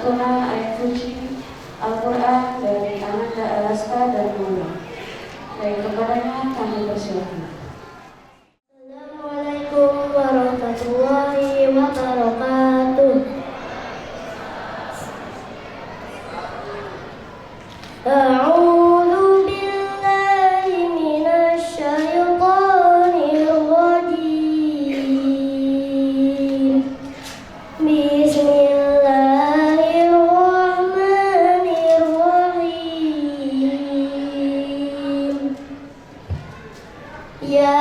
Santuna ayat suci Al-Quran dari Ananda Alaska dan Mula. Baik, kepadanya kami persilakan. Assalamualaikum warahmatullahi wabarakatuh. A'udzu billahi minasy syaithanir rajim. Bismillahirrahmanirrahim. Ya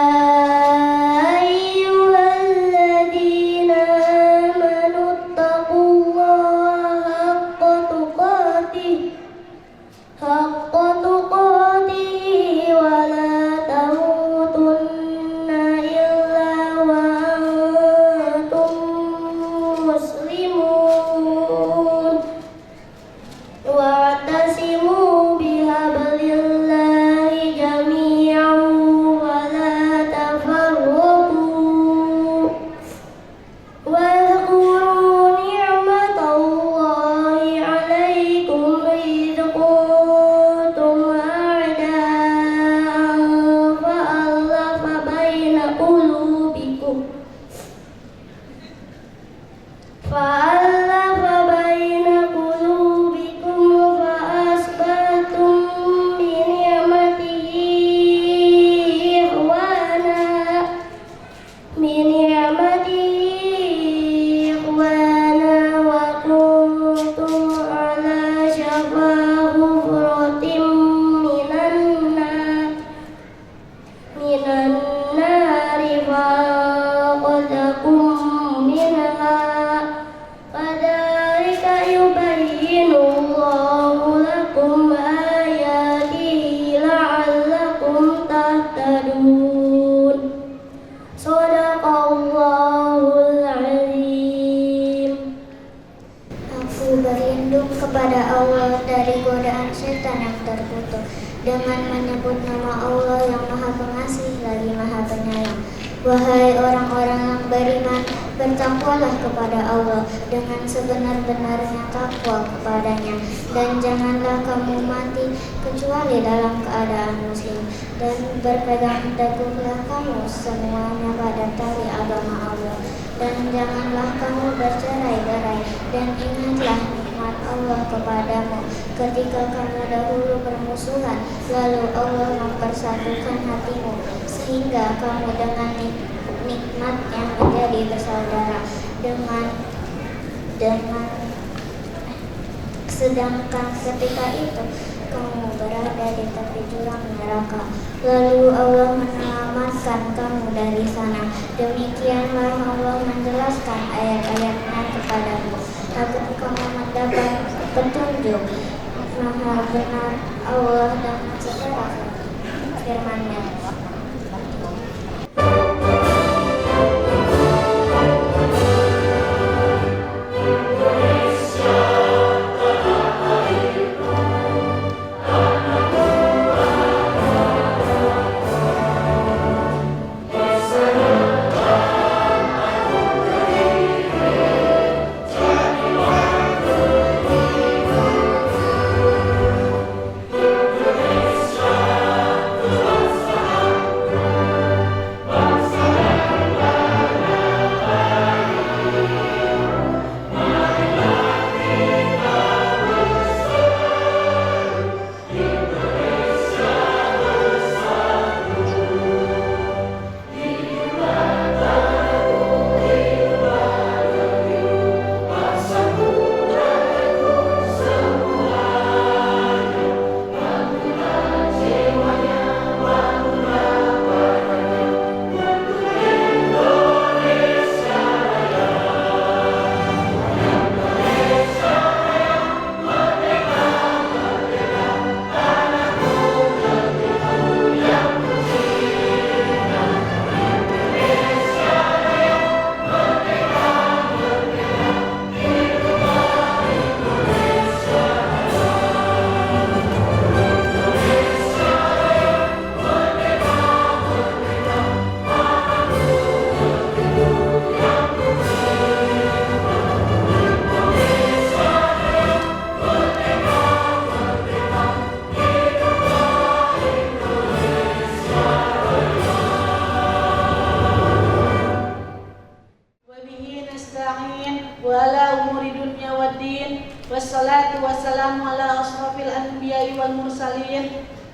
wa'tasimu bihablillahi jami'an wa la tafarraqu wadhkuru ni'matallahi 'alaikum idh kuntum a'da'an fa'alafa baina qulubikum Shadaqallahul azim. Aku berlindung kepada Allah dari godaan setan yang terkutuk dengan menyebut nama Allah yang Maha Pengasih lagi Maha Penyayang. Wahai orang-orang yang beriman, bertakwalah kepada Allah dengan sebenar-benarnya takwa kepadanya, dan janganlah kamu mati kecuali dalam keadaan muslim, dan berpegang teguhlah kamu semuanya pada tali agama Allah, dan janganlah kamu bercerai-berai, dan ingatlah nikmat Allah kepadamu ketika kamu dahulu bermusuhan, lalu Allah mempersatukan hatimu sehingga kamu dengan nikmat yang menjadi bersaudara sedangkan ketika itu kamu berada di tepi jurang neraka, lalu Allah menyelamatkan kamu dari sana. Demikianlah Allah menjelaskan ayat-ayatnya kepadamu agar kamu mendapat petunjuk. Maha benar Allah dengan segala firman-Nya.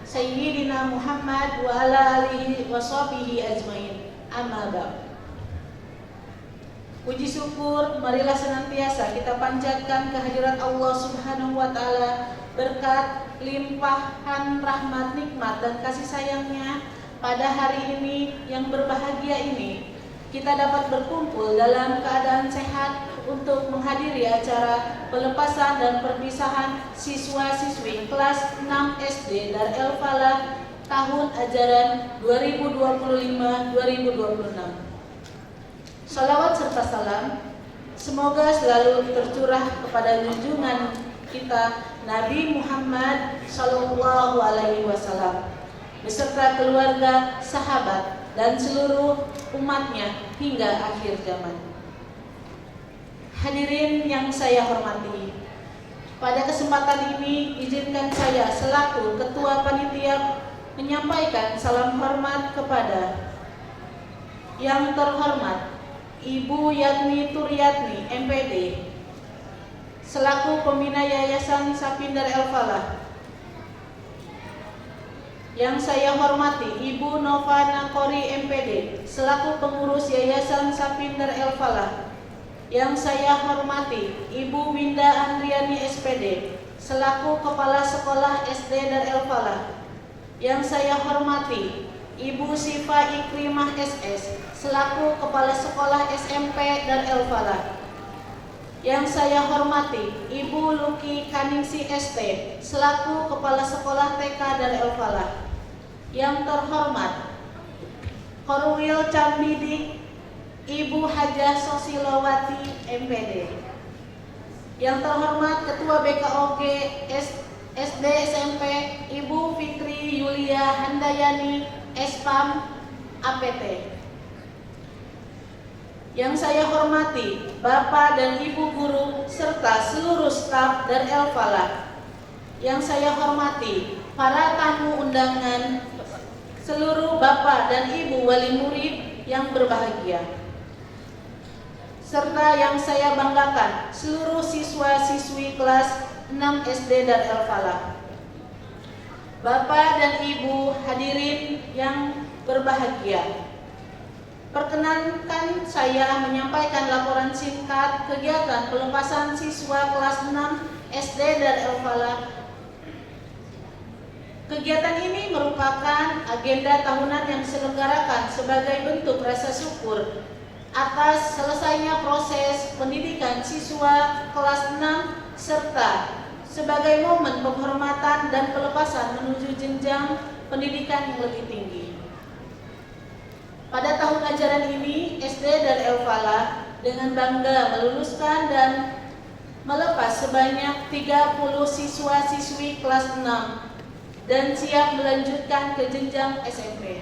Sayyidina Muhammad wa ala alihi wa sahbihi ajmain. Amma ba'd. Puji syukur marilah senantiasa kita panjatkan kehadirat Allah Subhanahu wa taala, berkat limpahan rahmat, nikmat dan kasih sayangnya pada hari ini yang berbahagia ini. Kita dapat berkumpul dalam keadaan sehat untuk menghadiri acara pelepasan dan perpisahan siswa-siswi kelas 6 SD Dar El Falah tahun ajaran 2025-2026. Salawat serta salam semoga selalu tercurah kepada junjungan kita Nabi Muhammad Sallallahu Alaihi Wasallam beserta keluarga, sahabat, dan seluruh umatnya hingga akhir zaman. Hadirin yang saya hormati, pada kesempatan ini izinkan saya selaku Ketua Panitia menyampaikan salam hormat kepada yang terhormat Ibu Yatni Turyatni MPD selaku Pembina Yayasan Sapin Dar El Falah. Yang saya hormati Ibu Nova Nakori MPD selaku Pengurus Yayasan Sapin Dar El Falah. Yang saya hormati Ibu Winda Andriani SPD selaku Kepala Sekolah SD Dar El Falah. Yang saya hormati Ibu Sifa Ikrimah SS selaku Kepala Sekolah SMP Dar El Falah. Yang saya hormati Ibu Luki Kaningsi ST selaku Kepala Sekolah TK Dar El Falah. Yang terhormat Korwil Cambidik Ibu Hajah Sosilowati MPD. Yang terhormat Ketua BKOG SD SMP Ibu Fikri Yulia Handayani SPAM APT. Yang saya hormati Bapak dan Ibu guru serta seluruh staf Dar El Falah. Yang saya hormati para tamu undangan, seluruh Bapak dan Ibu wali murid yang berbahagia, serta yang saya banggakan seluruh siswa-siswi kelas 6 SD Dar El Falah. Bapak dan Ibu hadirin yang berbahagia, perkenankan saya menyampaikan laporan singkat kegiatan pelepasan siswa kelas 6 SD Dar El Falah. Kegiatan ini merupakan agenda tahunan yang diselenggarakan sebagai bentuk rasa syukur atas selesainya proses pendidikan siswa kelas 6 serta sebagai momen penghormatan dan pelepasan menuju jenjang pendidikan yang lebih tinggi. Pada tahun ajaran ini, SD Dar El Falah dengan bangga meluluskan dan melepas sebanyak 30 siswa-siswi kelas 6 dan siap melanjutkan ke jenjang SMP.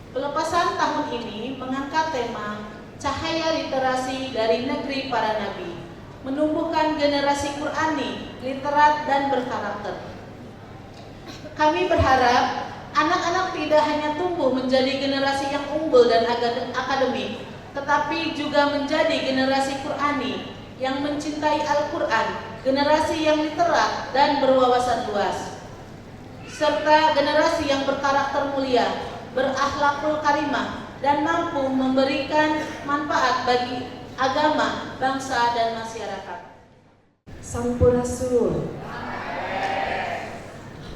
Pelepasan tahun ini mengangkat tema Cahaya Literasi dari Negeri Para Nabi, menumbuhkan generasi Qurani, literat dan berkarakter. Kami berharap anak-anak tidak hanya tumbuh menjadi generasi yang unggul dan akademik, tetapi juga menjadi generasi Qurani yang mencintai Al-Quran, generasi yang literat dan berwawasan luas, serta generasi yang berkarakter mulia, berakhlakul karimah, dan mampu memberikan manfaat bagi agama, bangsa, dan masyarakat. Sampurasun.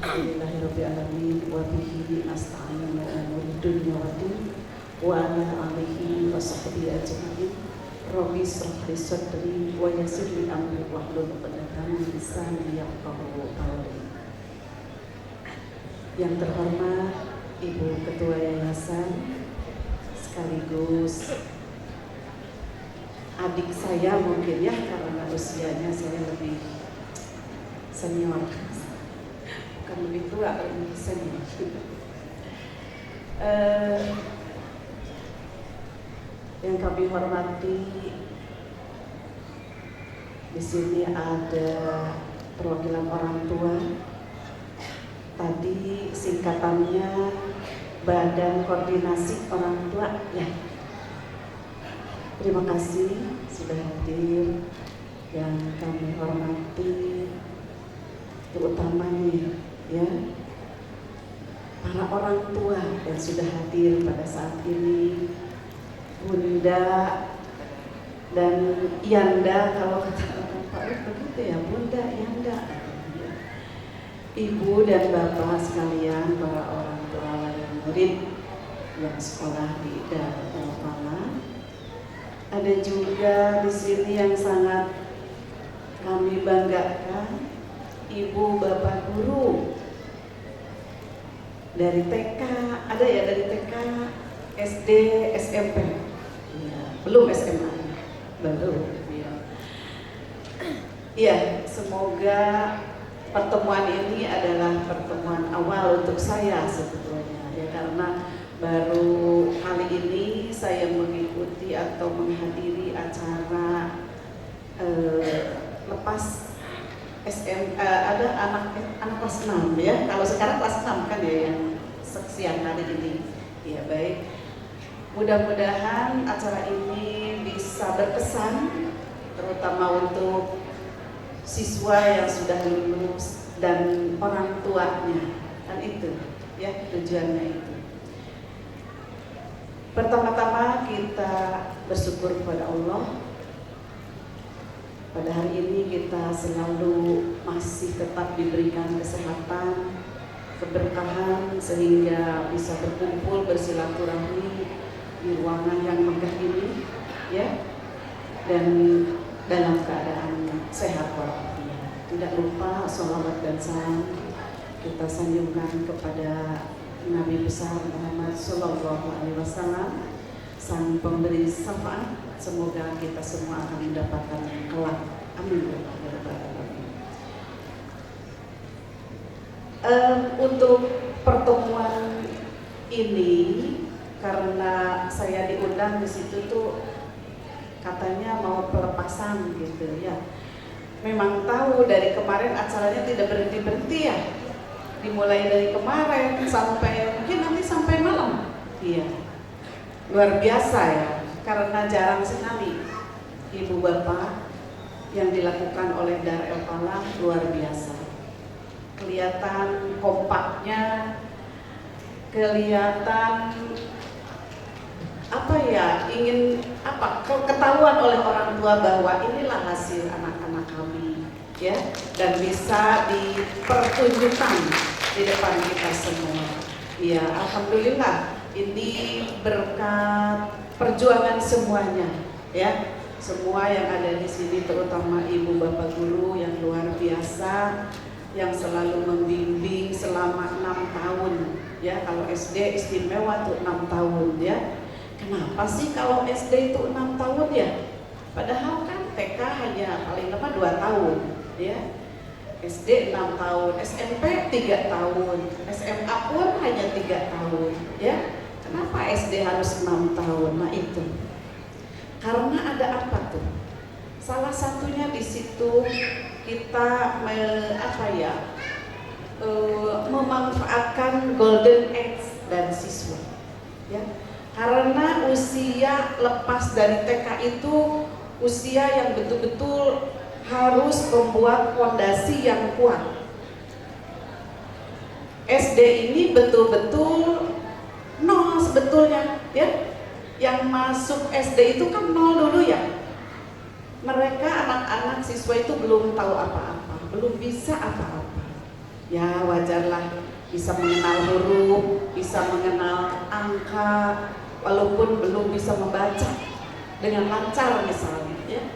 Alhamdulillahirrabbilalamin wa bihi nasta'inu umuri dunya wa din wa ala alihi wa sahbihi ajma'in. Rabbi shrah li sadri wa yassir li amri wahlul 'uqdatam min lisani yafqahu qawli. Yang terhormat Ibu Ketua Yayasan sekaligus adik saya mungkin ya, karena usianya saya lebih senior, bukan lebih tua, lebih senior. Yang kami hormati, di sini ada perwakilan orang tua. Tadi singkatannya Badan Koordinasi Orang Tua ya. Terima kasih sudah hadir. Yang kami hormati terutamanya ya para orang tua yang sudah hadir pada saat ini, Bunda dan Yanda, kalau kata orang Pak begitu ya, Bunda, Yanda, Ibu dan Bapak sekalian, para orang tua wali murid yang sekolah di Darul Falah. Ada juga di sini yang sangat kami banggakan, Ibu Bapak guru dari TK, ada ya dari TK, SD, SMP, ya, belum SMA, belum. Ya, semoga pertemuan ini adalah pertemuan awal untuk saya sebetulnya, ya, karena baru kali ini saya mengikuti atau menghadiri acara lepas ada anak kelas 6 ya. Kalau sekarang kelas 6 kan ya yang siang hari ini. Ya baik. Mudah-mudahan acara ini bisa berkesan terutama untuk siswa yang sudah lulus dan orang tuanya. Kan itu ya tujuannya itu. Pertama-tama kita bersyukur kepada Allah. Pada hari ini kita selalu masih tetap diberikan kesehatan, keberkahan sehingga bisa berkumpul bersilaturahmi di ruangan yang megah ini, ya, dan dalam keadaan sehat walafiat. Tidak lupa sholawat dan salam kita sanjungkan kepada Nabi besar Muhammad Sallallahu Alaihi Wasallam, sang pemberi syafaat. Semoga kita semua akan mendapatkan kelak. Amin. Untuk pertemuan ini, karena saya diundang di situ tuh katanya mau pelepasan gitu ya. Memang tahu dari kemarin acaranya tidak berhenti-berhenti ya. Dimulai dari kemarin sampai mungkin nanti sampai malam. Iya. Luar biasa ya. Karena jarang sekali Ibu Bapak yang dilakukan oleh Darul Falah luar biasa. Kelihatan kompaknya, kelihatan apa ya, ingin apa, ketahuan oleh orang tua bahwa inilah hasil anak-anak kami ya, dan bisa dipertunjukkan di depan kita semua. Ya, alhamdulillah ini berkat perjuangan semuanya ya, semua yang ada di sini, terutama ibu bapak guru yang luar biasa yang selalu membimbing selama 6 tahun ya. Kalau SD istimewa tuh 6 tahun ya. Kenapa sih kalau SD itu 6 tahun ya? Padahal kan TK hanya paling lama 2 tahun ya. SD 6 tahun, SMP 3 tahun, SMA pun hanya 3 tahun ya. Kenapa SD harus 6 tahun? Nah itu karena ada apa tuh? Salah satunya di situ kita memanfaatkan golden age dan siswa ya. Karena usia lepas dari TK itu usia yang betul-betul harus membuat fondasi yang kuat. SD ini betul-betul nol sebetulnya ya. Yang masuk SD itu kan nol dulu ya. Mereka anak-anak siswa itu belum tahu apa-apa, belum bisa apa-apa. Ya wajarlah, bisa mengenal huruf, bisa mengenal angka, walaupun belum bisa membaca dengan lancar misalnya ya.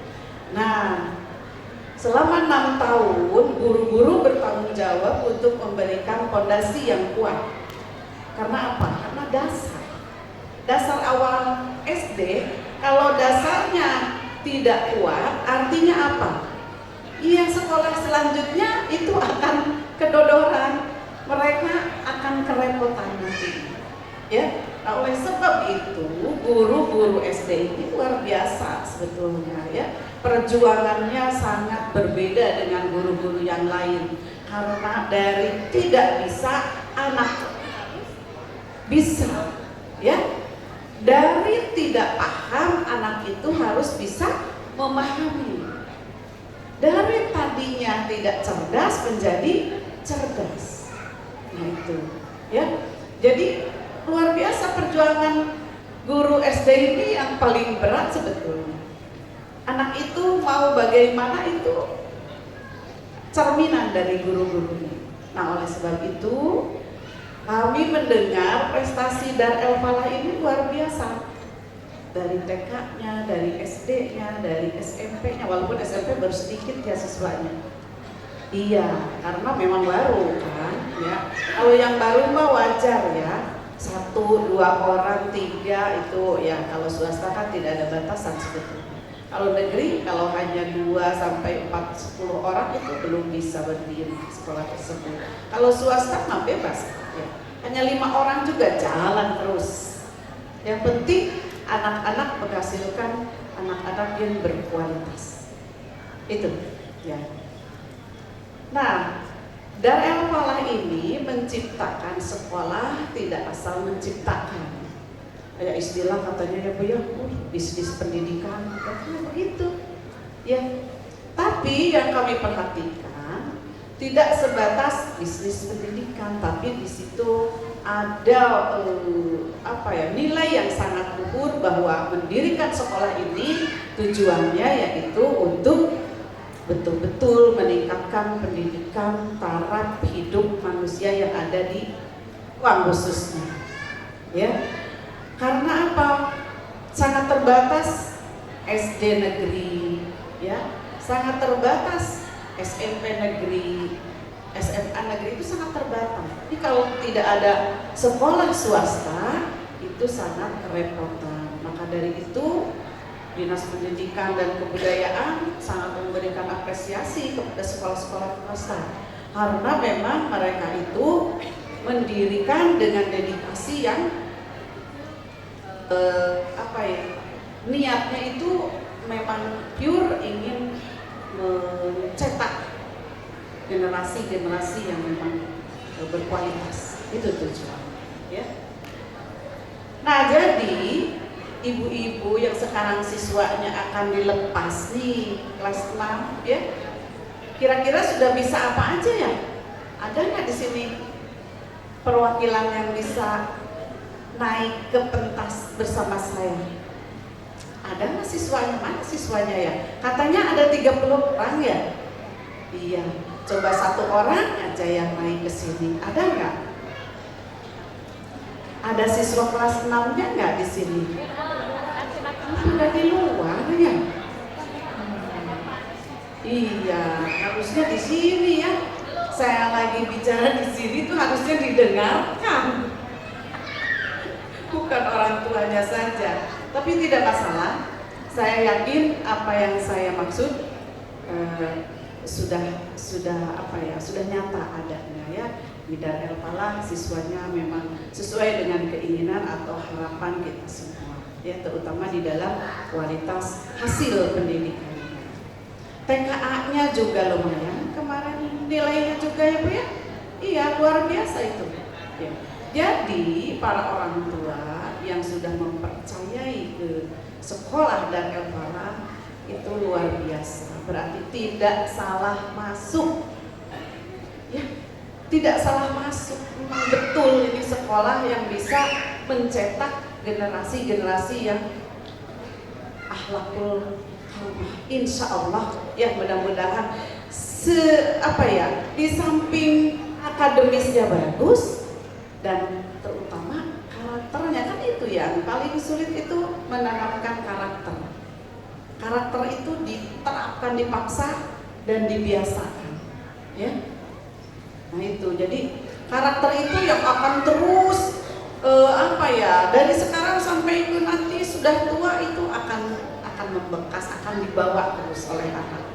Nah, selama 6 tahun guru-guru bertanggung jawab untuk memberikan fondasi yang kuat. Karena apa? Karena dasar awal SD, kalau dasarnya tidak kuat, artinya apa? Iya, sekolah selanjutnya itu akan kedodoran, mereka akan kerepotan nanti. Ya, oleh sebab itu guru-guru SD ini luar biasa sebetulnya ya. Perjuangannya sangat berbeda dengan guru-guru yang lain, karena dari tidak bisa anak bisa ya. Dari tidak paham anak itu harus bisa memahami. Dari tadinya tidak cerdas menjadi cerdas. Nah itu ya. Jadi luar biasa perjuangan guru SD ini yang paling berat sebetulnya. Anak itu mau bagaimana itu cerminan dari guru-gurunya. Nah, oleh sebab itu kami mendengar prestasi Dar El Falah ini luar biasa. Dari TK-nya, dari SD-nya, dari SMP-nya, walaupun SMP baru sedikit ya siswanya. Iya, karena memang baru kan, ya. Kalau yang baru mah wajar ya, 1, 2 orang, 3 itu ya. Kalau swasta kan tidak ada batasan sebetulnya. Kalau negeri, kalau hanya 2 sampai 4, 10 orang itu belum bisa berdiri di sekolah tersebut. Kalau swasta mah bebas, ya. Hanya 5 orang juga jalan terus. Yang penting anak-anak menghasilkan anak-anak yang berkualitas. Itu, ya. Nah, Dar El Falah ini menciptakan sekolah tidak asal menciptakan. Kayak istilah katanya ya Bu ya, bisnis pendidikan, katanya begitu. Ya. Tapi yang kami perhatikan tidak sebatas bisnis pendidikan, tapi di situ ada nilai yang sangat luhur bahwa mendirikan sekolah ini tujuannya yaitu untuk betul-betul meningkatkan pendidikan taraf hidup manusia yang ada di Kuang khususnya, ya. Karena apa? Sangat terbatas SD negeri, ya, sangat terbatas SMP negeri, SMA negeri itu sangat terbatas. Jadi kalau tidak ada sekolah swasta itu sangat kerepotan. Maka dari itu Dinas Pendidikan dan Kebudayaan sangat memberikan apresiasi kepada sekolah-sekolah swasta karena memang mereka itu mendirikan dengan dedikasi yang niatnya itu memang pure ingin mencetak generasi-generasi yang memang berkualitas. Itu tujuan, ya. Nah, jadi ibu-ibu yang sekarang siswanya akan dilepas nih kelas 6, ya. Kira-kira sudah bisa apa aja ya? Ada nggak di sini perwakilan yang bisa naik ke pentas bersama saya? Ada nggak siswanya? Mana siswanya ya? Katanya ada 30 orang ya? Iya. Coba 1 orang aja yang naik ke sini. Ada nggak? Ada siswa kelas 6-nya nggak di sini? Sudah di luar ya? Iya, harusnya di sini ya. Saya lagi bicara di sini tuh harusnya didengarkan. Bukan orang tuanya saja. Tapi tidak masalah. Saya yakin apa yang saya maksud sudah nyata adanya ya. Di Dar El Falah siswanya memang sesuai dengan keinginan atau harapan kita semua, ya, terutama di dalam kualitas hasil pendidikannya. TKA-nya juga lumayan kemarin nilainya juga ya Bu ya. Iya, luar biasa itu. Ya. Jadi para orang tua yang sudah mempercayai ke sekolah Dar El Falah itu luar biasa, berarti tidak salah masuk, ya, tidak salah masuk. Memang betul ini sekolah yang bisa mencetak generasi-generasi yang akhlakul karimah. Insya Allah ya, mudah-mudahan di samping akademisnya bagus dan terutama karakternya, kan itu yang paling sulit itu menanamkan karakter. Karakter itu diterapkan, dipaksa dan dibiasakan, ya. Nah itu, jadi karakter itu yang akan terus dari sekarang sampai itu nanti sudah tua itu akan membekas, akan dibawa terus oleh anak.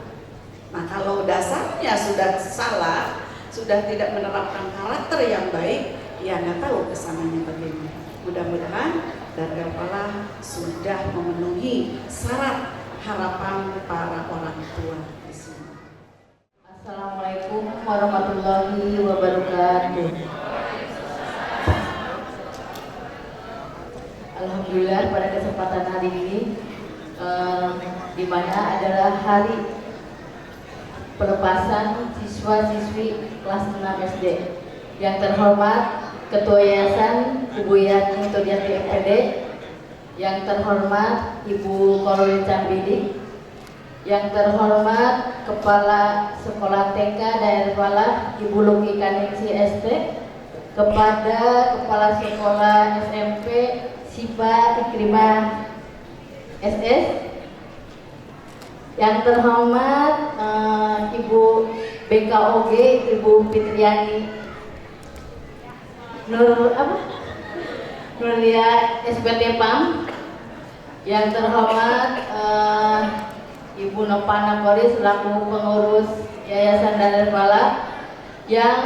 Nah kalau dasarnya sudah salah, sudah tidak menerapkan karakter yang baik, ya nggak tahu kesananya bagaimana. Mudah-mudahan Dar El Falah sudah memenuhi syarat harapan para orang tua di sini. Assalamualaikum warahmatullahi wabarakatuh. Alhamdulillah pada kesempatan hari ini di mana adalah hari pelepasan siswa-siswi kelas 6 SD. Yang terhormat Ketua Yayasan Ibu Yani Todiati MPD, yang terhormat Ibu Korwil Cambidi, yang terhormat Kepala Sekolah TK Daerah Pala Ibu Luki Kaningsi ST, kepada Kepala Sekolah SMP Sipa Ikrimah SS, yang terhormat Ibu BKOG Ibu Fitriani Nurlia SPT PAM, yang terhormat Ibu Nopana Kori selaku pengurus Yayasan Daerah Pala, yang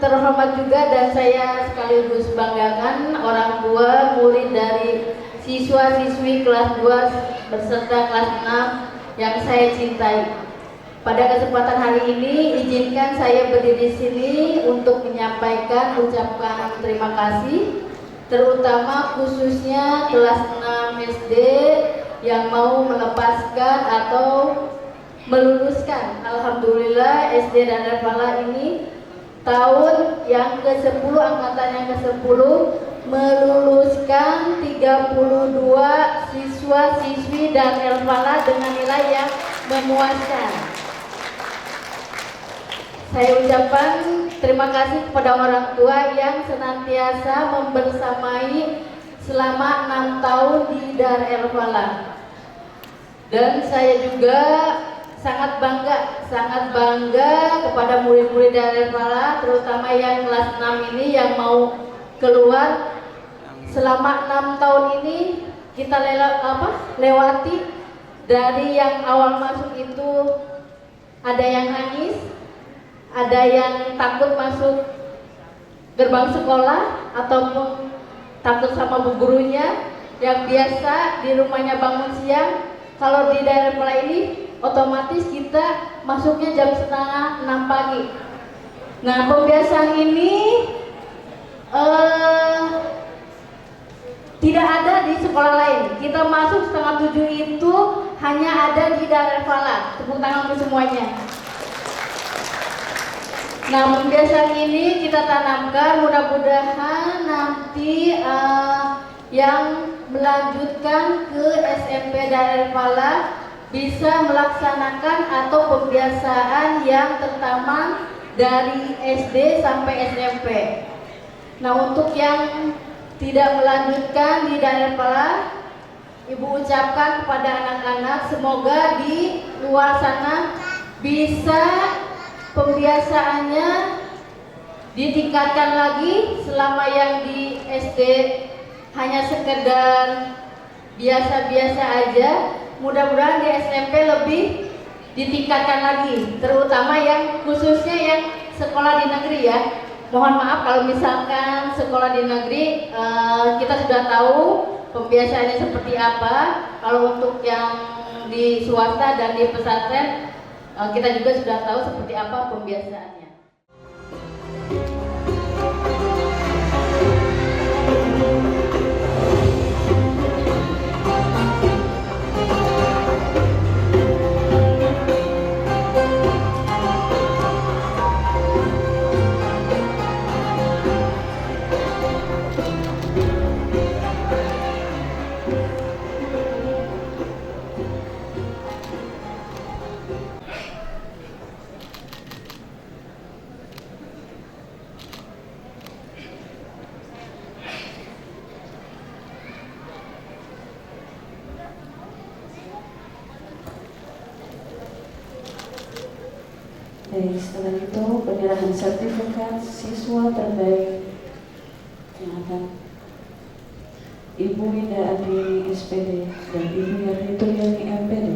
terhormat juga dan saya sekaligus banggakan orang tua murid dari siswa-siswi kelas 2 beserta kelas 6 yang saya cintai. Pada kesempatan hari ini izinkan saya berdiri di sini untuk menyampaikan ucapan terima kasih, terutama khususnya kelas 6 SD yang mau melepaskan atau meluluskan. Alhamdulillah SD Daerah Pala ini tahun yang ke-10, angkatan yang ke-10 meluluskan 32 siswa-siswi Daerah Pala dengan nilai yang memuaskan. Saya ucapkan terima kasih kepada orang tua yang senantiasa membersamai selama 6 tahun di Daerah Pala. Dan saya juga sangat bangga kepada murid-murid Daerah Pala, terutama yang kelas 6 ini yang mau keluar. Selama 6 tahun ini kita lewati dari yang awal masuk itu ada yang nangis, ada yang takut masuk gerbang sekolah ataupun takut sama bu gurunya, yang biasa di rumahnya bangun siang. Kalau di Daerah Pala ini otomatis kita masuknya jam setengah 6 pagi. Nah, pembiasaan ini tidak ada di sekolah lain. Kita masuk setengah 7 itu hanya ada di Daerah Pala. Tepuk tangan untuk semuanya. Nah, pembiasaan ini kita tanamkan, mudah-mudahan nanti yang melanjutkan ke SMP Daerah Pala bisa melaksanakan atau pembiasaan yang pertama dari SD sampai SMP. Nah, untuk yang tidak melanjutkan di Daerah Pala, Ibu ucapkan kepada anak-anak semoga di luar sana bisa pembiasaannya ditingkatkan lagi. Selama yang di SD hanya sekedar biasa-biasa aja, mudah-mudahan di SMP lebih ditingkatkan lagi, terutama yang khususnya yang sekolah di negeri ya. Mohon maaf kalau misalkan sekolah di negeri kita sudah tahu pembiasaannya seperti apa. Kalau untuk yang di swasta dan di pesantren kita juga sudah tahu seperti apa pembiasaannya. Setelah itu penyerahan sertifikat siswa terbaik yang akan Ibu Wida Andini SPD dan Ibu Yani Turyani MPD.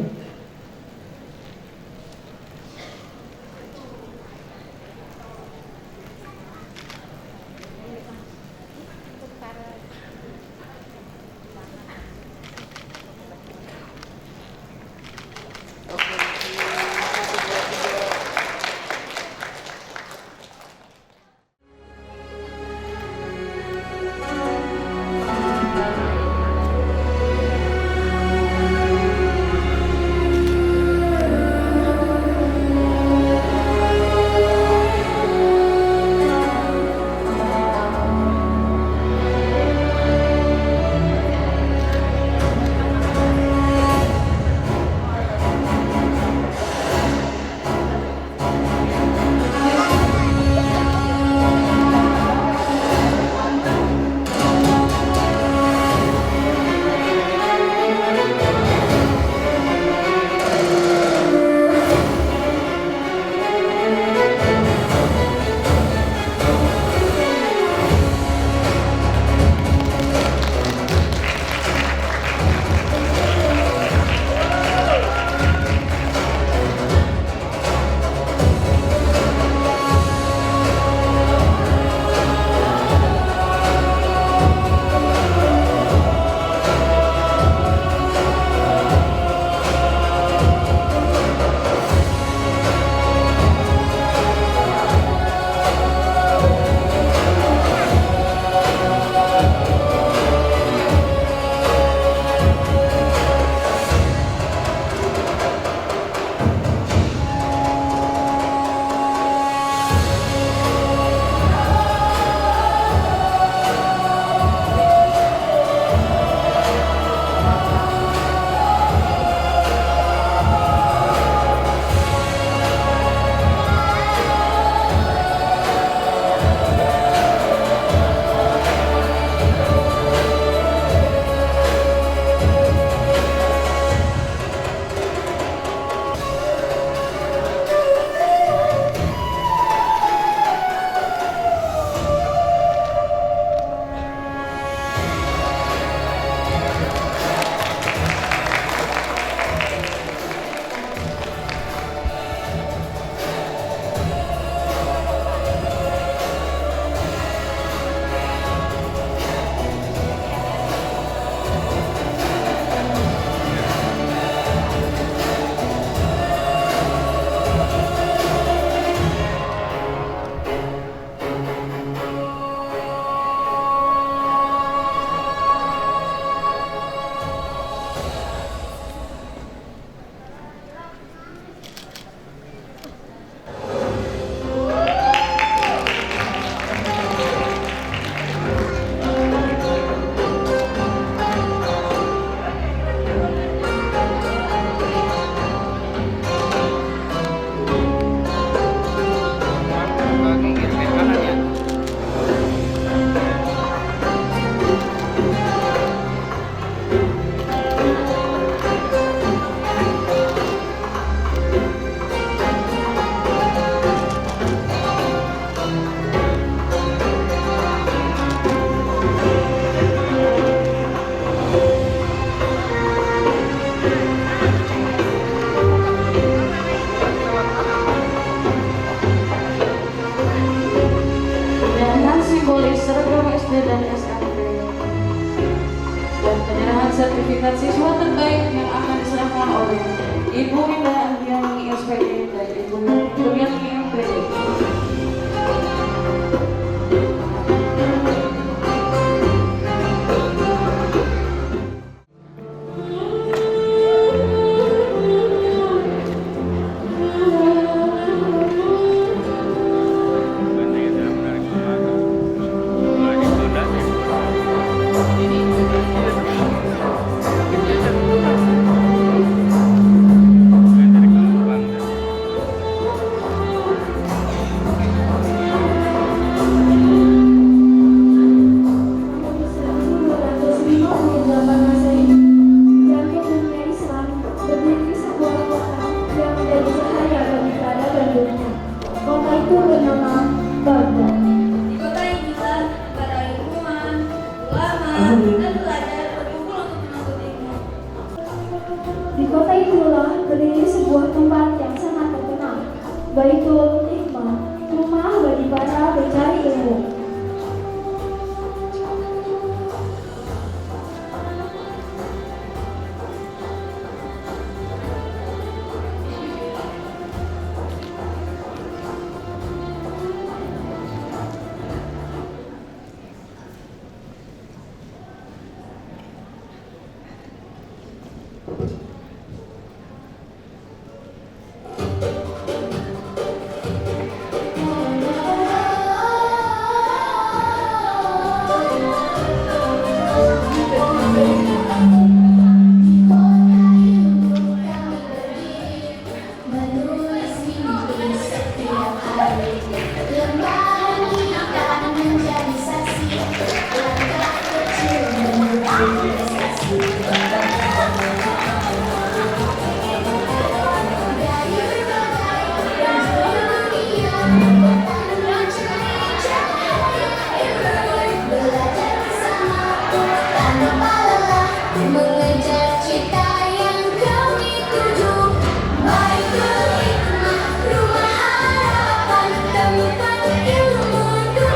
sertifikat siswa terbaik yang akan diserahkan oleh Ibu Indah Andiani SPD dan Ibu Nuriani MPD. Di kota itulah berdiri sebuah tempat yang sangat terkenal, Baitul Hikmah, rumah bagi para pencari ilmu. Mengejar cita yang kami tuju, Baitul Hikmah, rumah harapan, temukan ilmu untuk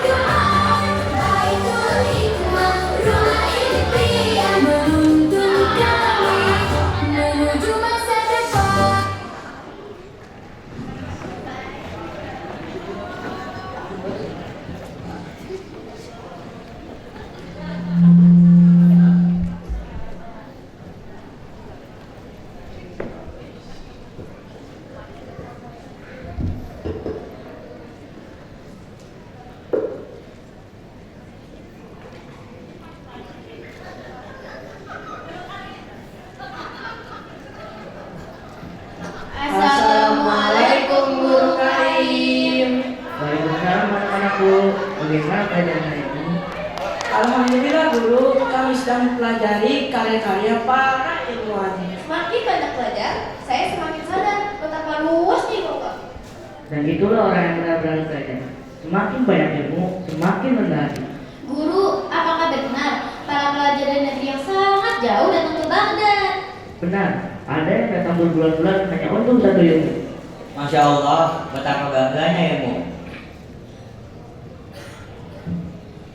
Tuhan. Baitul Hikmah, rumah impian, menuntun kami menuju masa depan. Assalamualaikum Guru Karim. Waalaikumsalam anak-anakku. Bagaimana keadaan hari ini? Alhamdulillah guru, kami sedang mempelajari karya-karya para ilmuwan. Semakin banyak belajar, saya semakin sadar betapa luasnya ilmu kami. Dan itulah orang yang benar-benar belajar. Semakin banyak ilmu, semakin rendah hati. Guru, apakah benar para pelajar dari negeri yang sangat jauh datang ke Baghdad? Benar, ada yang datang berbulan-bulan hanya untuk satu ilmu. Masya Allah, betapa bangganya ilmu.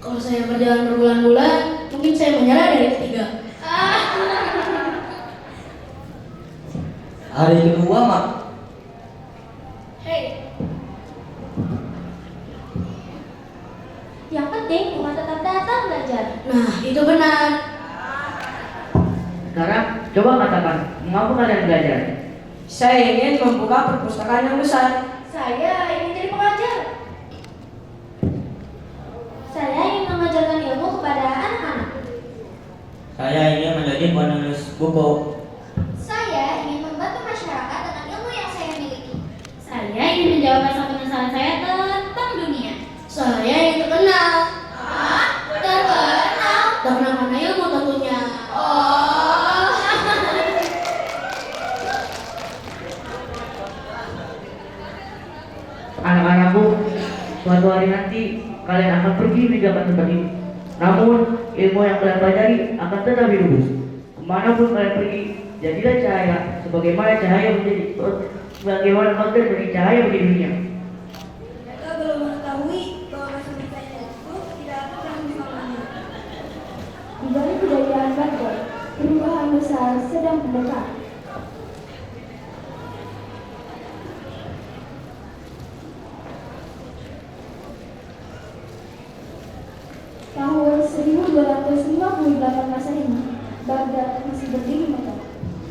Kalau saya berjalan berbulan-bulan, mungkin saya menyerah dari ketiga. Hari kedua mak, Hei, yang penting umat tetap datang belajar. Nah, itu benar. Sekarang, coba katakan, mengapa kalian belajar? Saya ingin membuka perpustakaan yang besar. Saya ingin jadi pengajar. Saya ingin mengajarkan ilmu kepada anak-anak. saya ingin menjadi penulis buku. Saya ingin membantu masyarakat dengan ilmu yang saya miliki. Saya ingin menjawab rasa penasaran saya tentang dunia. Saya ingin terkenal. Terkenal. Terkenal karena ilmu tentunya. Oh. Anak-anakku, suatu hari nanti kalian akan pergi meninggalkan tempat ini. Namun, ilmu yang kalian pelajari akan tetap hidup. Kemanapun kalian pergi, jadilah cahaya, sebagaimana cahaya menjadi sebagaimana Baghdad menjadi cahaya bagi dunia. Mereka belum mengetahui bahwa rasa cinta itu tidak akan pernah disalahkan. Di balik kejayaan Baghdad, besar sedang mendekat. Tahun 1258 Masehi, Baghdad masih berdiri megah.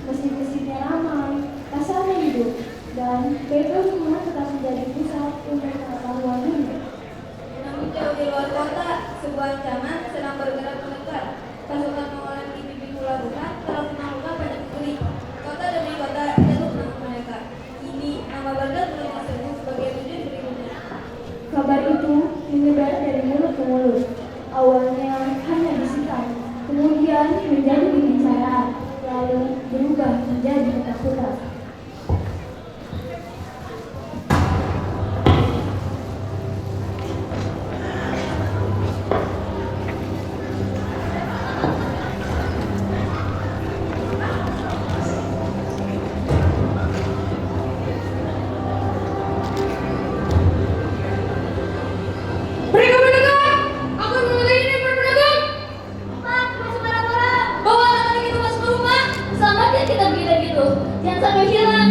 Masjid-masjidnya ramai, pasarnya hidup, dan Baitul Hikmah tetap menjadi pusat untuk pengetahuan dunia. Namun jauh di luar kota, sebuah ancaman sedang bergerak mendekat. Pasukan Mongolia di pipi pulau Wuhan telah menaklukkan banyak negeri. Kota demi kota jatuh nama mereka. Kini nama Baghdad mulai disebut sebagai tujuan berikutnya. Kabar itu menyebar dari mulut ke mulut. Awalnya hanya bisikan, kemudian menjadi pembicaraan, lalu berubah menjadi ketakutan. Mereka mendekat! Aku memilih ini berpedagang! Pak, masuk barang-barang. Bawa anak-anak itu masuk ke rumah! Selamat ya kita bilang gitu. Jangan sampai hilang.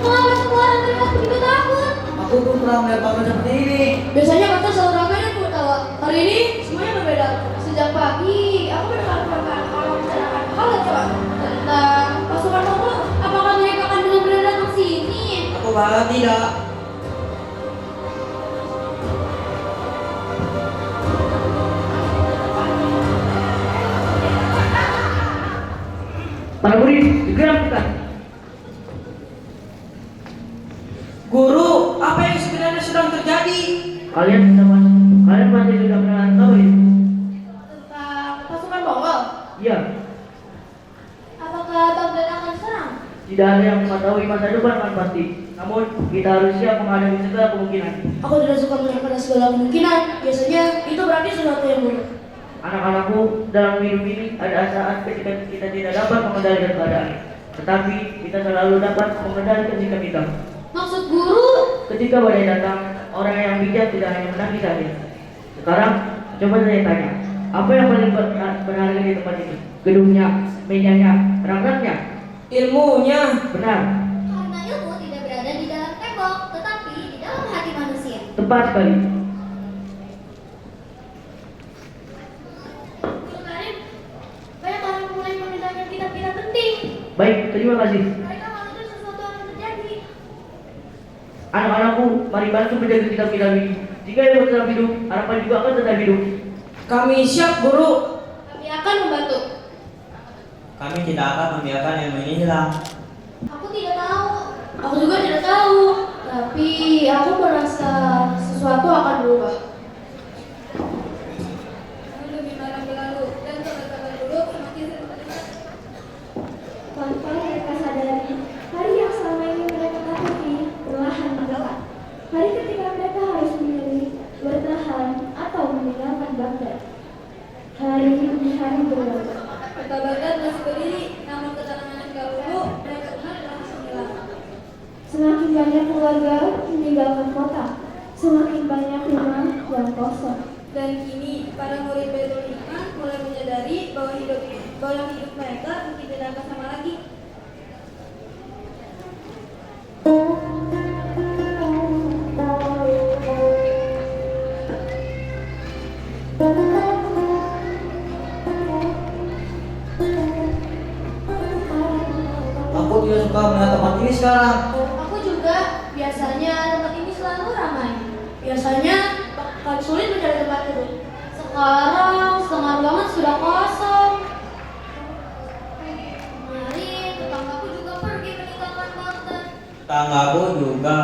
Mengapa semua orang terlihat begitu takut? Aku pun pernah melihat Baghdad seperti ini. Biasanya kata selalu ramai dan tertawa. Hari ini semuanya berbeda. Sejak pagi, aku mendengar orang membicarakan hal yang cepat tentang pasukan Mongol. Apakah mereka akan benar-benar datang sini? Aku berharap tidak. Para murid, segera bukan. Guru, apa yang sebenarnya sedang terjadi? Kalian pasti sudah pernah tahu ini. Tentang pasukan Mongol. Iya, Apakah Baghdad akan serang? tidak ada yang mengetahui masa depan kan pasti. Namun kita harus siap menghadapi segala kemungkinan. Aku tidak suka melihat pada segala kemungkinan. Biasanya itu berarti sesuatu yang buruk. Anak-anakku, dalam hidup ini ada saat ketika kita tidak dapat mengendalikan keadaan, tetapi kita selalu dapat mengendalikan sikap kita. Maksud guru? Ketika badai datang, orang yang bijak tidak hanya menangis saja. Sekarang, coba saya tanya, apa yang paling berharga di tempat ini? Gedungnya, mejanya, perangkatnya? Ilmunya. Benar, Karena ilmu tidak berada di dalam tembok, tetapi di dalam hati manusia. tepat sekali. Guru Karim, banyak orang mulai memindahkan kitab-kitab penting. Baik, terima kasih. Mereka khawatir sesuatu akan terjadi. Anak-anakku, mari bantu menjaga kitab-kitab ini. Jika ilmu tetap hidup, harapan juga akan tetap hidup. Kami siap, Guru. Kami akan membantu. Kami tidak akan membiarkan ilmu ini hilang. Aku tidak tahu. Aku juga tidak tahu. Tapi aku merasa sesuatu akan berubah. Demi malam berlalu dan kabar-kabar buruk semakin sering terdengar. Tanpa mereka sadari, hari yang selama ini mereka takuti perlahan mendekat. Hari ketika mereka harus memilih bertahan atau meninggalkan Baghdad. Hari demi hari berlalu. Kota Baghdad masih berdiri, namun ketenangan yang dahulu mereka benar langsung hilang. Semakin banyak keluarga meninggalkan kota, semakin banyak rumah yang kosong. Dan kini para murid Baitul Hikmah mulai menyadari bahwa hidup mereka mungkin tidak akan sama lagi. Aku tidak suka melihat tempat ini sekarang. Aku juga, biasanya tempat ini selalu ramai. Biasanya akan sulit mencari tempat duduk. Sekarang setengah ruangan sudah kosong. Kemarin tetanggaku juga pergi meninggalkan Baghdad. Tetanggaku juga.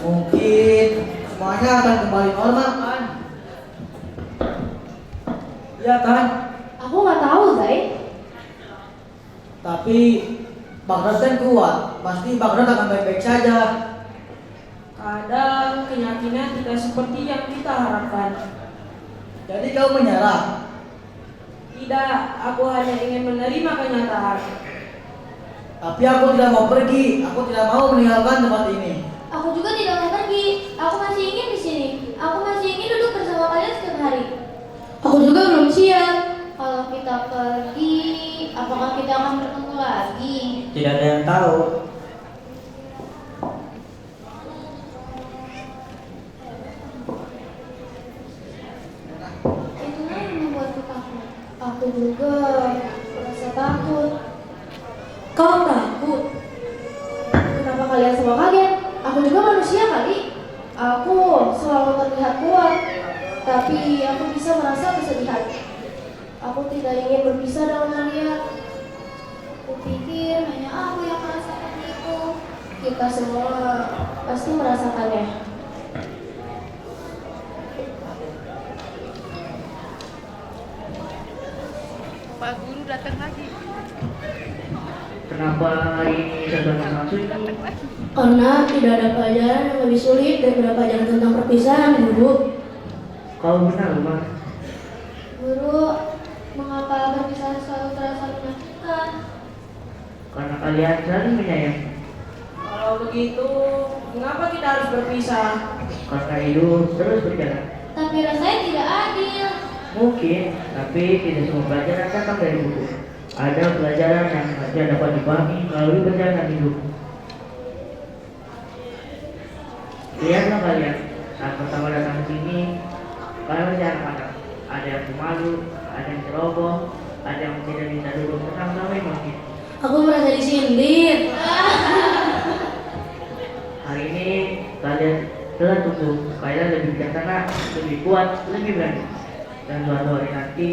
Mungkin semuanya akan kembali normal kan? Iya kan? Aku nggak tahu, Zai. Tapi Baghdad kan kuat, pasti Baghdad akan baik-baik saja. Kadang keyakinan tidak seperti yang kita harapkan. Jadi kau menyerah. Tidak, aku hanya ingin menerima kenyataan. Tapi aku tidak mau pergi. Aku tidak mau meninggalkan tempat ini. Aku juga tidak mau pergi. Aku masih ingin di sini. Aku masih ingin duduk bersama kalian setiap hari. Aku juga belum siap. Kalau kita pergi, apakah kita akan bertemu lagi? Tidak ada yang tahu. Itulah yang membuatku takut. Aku juga merasa takut. Kau takut? Kenapa kalian semua kaget? Aku juga manusia kali. Aku selalu terlihat kuat, tapi aku bisa merasa kesedihan. Aku tidak ingin berpisah dengan kalian. Kupikir hanya aku yang merasakan itu. Kita semua pasti merasakannya. Pak Guru datang lagi. Kenapa hari ini sedang langsung itu? Karena tidak ada pelajaran yang lebih sulit daripada pelajaran tentang perpisahan, Guru. Kau benar, Mas. Guru, mengapa berpisah selalu terasa menyakitkan? Karena kalian saling menyayangi. Kalau begitu, mengapa kita harus berpisah? Karena hidup terus berjalan. Tapi rasanya tidak adil. Mungkin, tapi tidak semua pelajaran datang dari buku. Ada pelajaran yang saja dapat dipahami melalui perjalanan hidup. Lihatlah kalian, saat pertama datang ke sini, kalian masih anak-anak. Ada yang pemalu, ada yang ceroboh, ada yang tidak bisa duduk tenang sampai mungkin. Aku merasa disindir. Hari ini kalian telah tumbuh, kalian lebih bijaksana, lebih kuat, lebih berani. Dan suatu hari nanti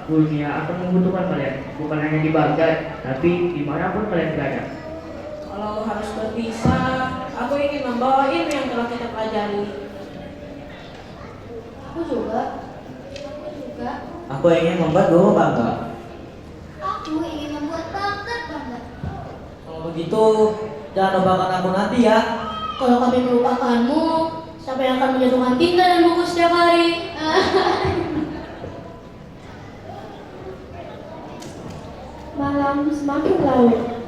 dunia akan membutuhkan kalian, bukan hanya di Baghdad, tapi dimanapun kalian berada. Kalau harus berpisah, aku ingin membawa ilmu yang telah kita pelajari. Aku juga. Aku ingin membuat guru bangga. Aku ingin membuat Baghdad bangga. Kalau begitu, jangan lupakan aku nanti ya. Kalau kami melupakanmu, siapa yang akan menjatuhkan tinta dan buku setiap hari? Malam semakin larut.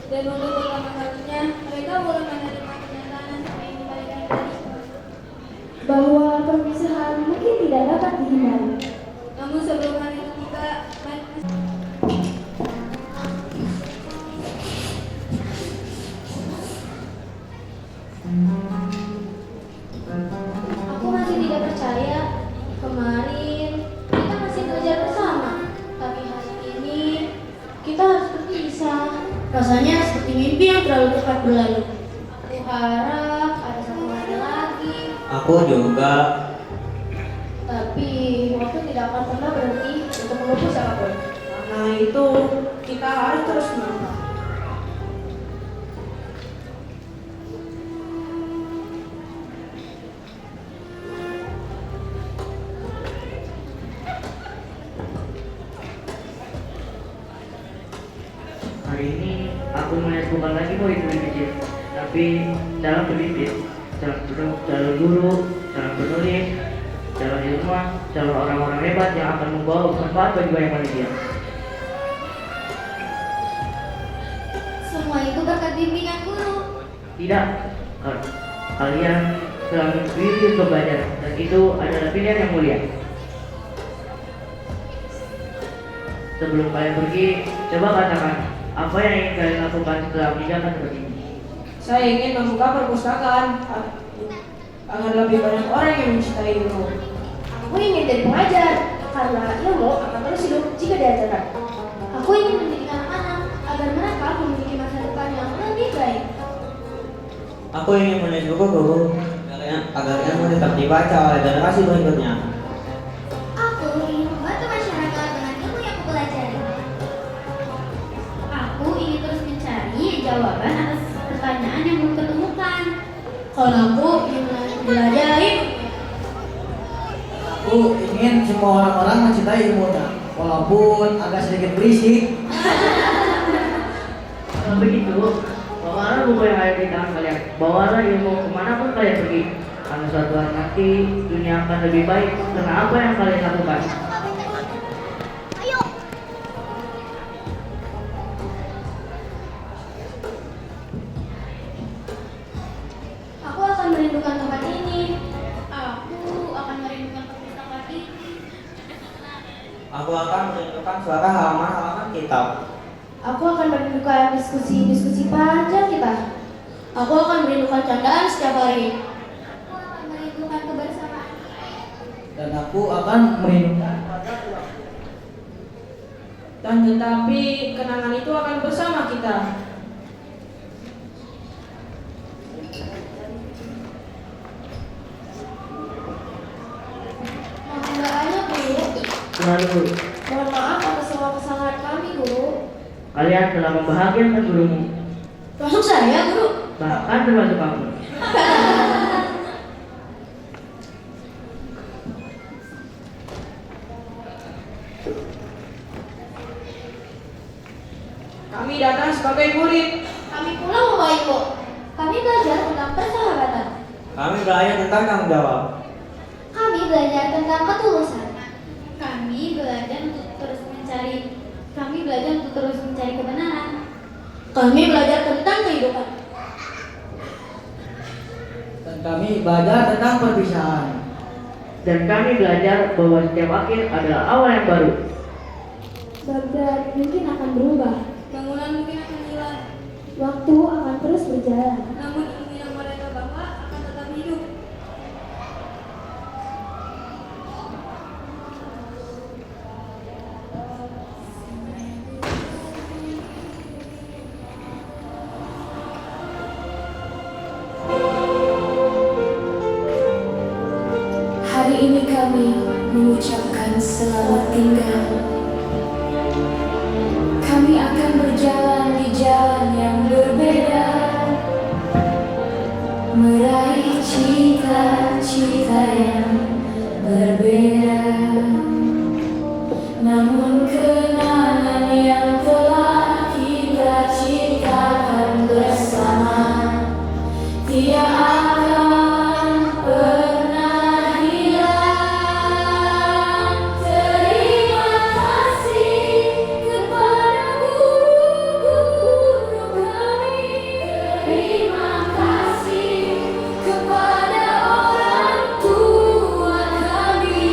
Dan untuk pertama kalinya, mereka mulai menerima kenyataan yang diberikan dari Bahwa perpisahan mungkin tidak dapat dihindari. namun sebelum hari itu tiba, aku masih tidak percaya. Kemarin kita masih belajar bersama, tapi hari ini kita harus berpisah. Rasanya seperti mimpi yang terlalu cepat berlalu. Aku harap ada satu hari lagi, Aku juga. Tapi waktu tidak akan pernah berhenti untuk meluput siapapun. Karena itu, kita harus terus melangkah. Hari ini aku melihat bukan lagi murid-murid kecil, tapi calon pemimpin, calon guru, calon penulis, calon ilmuwan, calon orang-orang hebat yang akan membawa manfaat bagi banyak manusia. semua itu berkat bimbingan guru. Tidak, kalian telah memilih untuk belajar, dan itu adalah pilihan yang mulia. Sebelum kalian pergi, coba katakan apa yang ingin kalian lakukan setelah meninggalkan tempat ini. Saya ingin membuka perpustakaan agar lebih banyak orang yang mencintai ilmu. Aku ingin jadi pengajar, karena ilmu akan terus hidup jika diajarkan. Aku ingin mendidik anak-anak agar mereka memiliki masa depan yang lebih baik. Aku ingin menulis buku guru agar ilmu tetap dibaca oleh generasi berikutnya. Aku ingin membantu masyarakat dengan ilmu yang aku pelajari. Aku ingin terus mencari jawaban atas pertanyaan yang belum ketemukan. Kalau aku ingin menjelajahi, Aku ingin semua orang-orang mencintai ilmunya, walaupun agak sedikit berisik. Kalau begitu, bawalah buku yang ada di tangan kalian. Bawalah ilmu kemanapun kalian pergi. Karena suatu hari nanti dunia akan lebih baik karena apa yang kalian lakukan. Aku akan merindukan suara halaman-halaman kitab. Aku akan merindukan diskusi panjang kita. Aku akan merindukan candaan setiap hari. Aku akan merindukan kebersamaan. Dan aku akan merindukan Dan tetapi kenangan itu akan bersama kita. Makanya guru, Selalu guru. mohon maaf atas semua kesalahan kami guru. Kalian telah membahagiakan gurumu, Masuk saya, guru. bahkan termasuk kamu. Kami datang sebagai murid. Kami pula membawa ibu. Kami belajar tentang persahabatan. Kami belajar tentang tanggung jawab. Kami belajar tentang ketulusan. Kami belajar untuk terus mencari kebenaran. Kami belajar tentang kehidupan. dan kami belajar tentang perpisahan. Dan kami belajar bahwa setiap akhir adalah awal yang baru. Baghdad mungkin akan berubah. Bangunan mungkin akan hilang, Waktu akan terus berjalan. namun ilmu yang mereka bawa akan tetap hidup. Hari ini kami mengucapkan selamat tinggal. Kami akan berjalan di jalan yang berbeda, meraih cita-cita yang berbeda. Namun kenangan yang telah kita ciptakan bersama tidak akan pernah hilang. Terima kasih kepada guru-guru kami. Terima kasih kepada orang tua kami.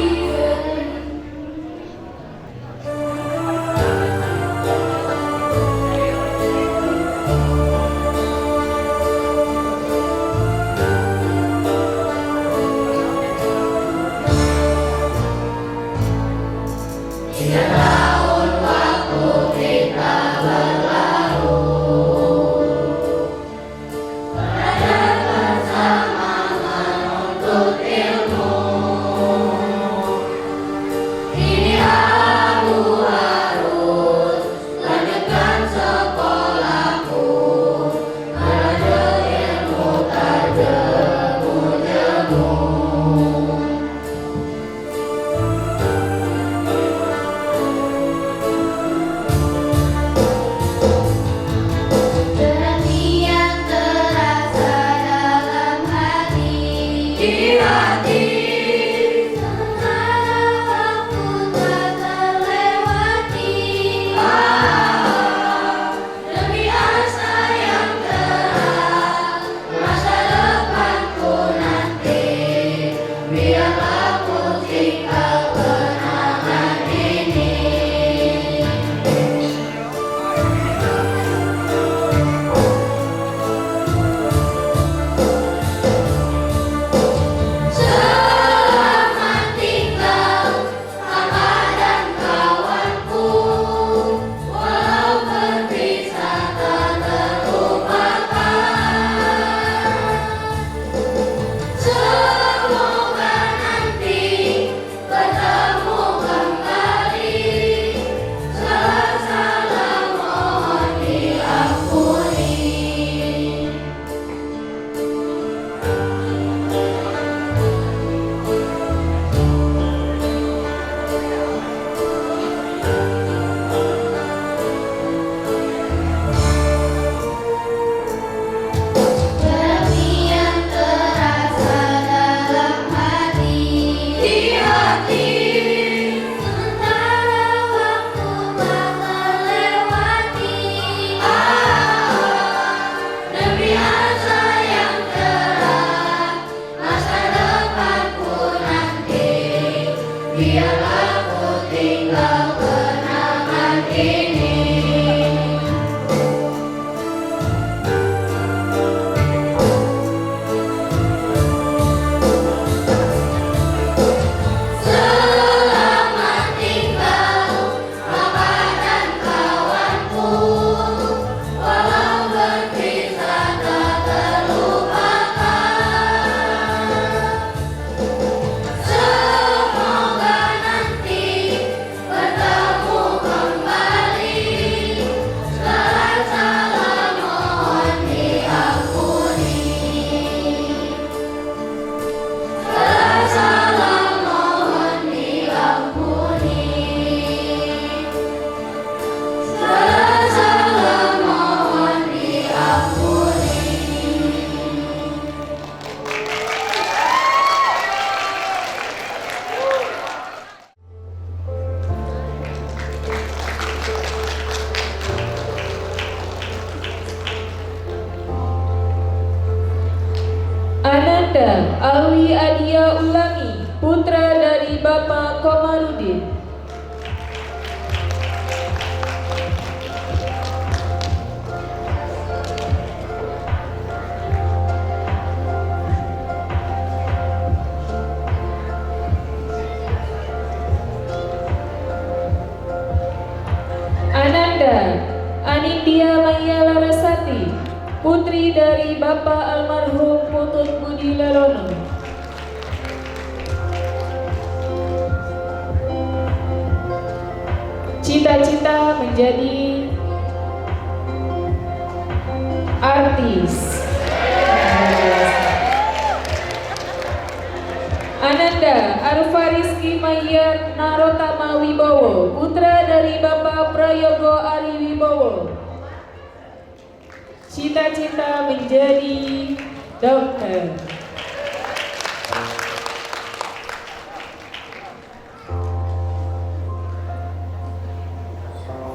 Ananda Alwi Adia Ulami, putra dari Bapak Komarudin. Ananda Anindya Maya Larasati, putri dari Bapak almarhum Putut Budi Lelono. Cita-cita menjadi artis. Ananda Arfarizki Mayyar Narotama Wibowo, putra dari Bapak Prayogo Ari Wibowo. Cita-cita menjadi dokter.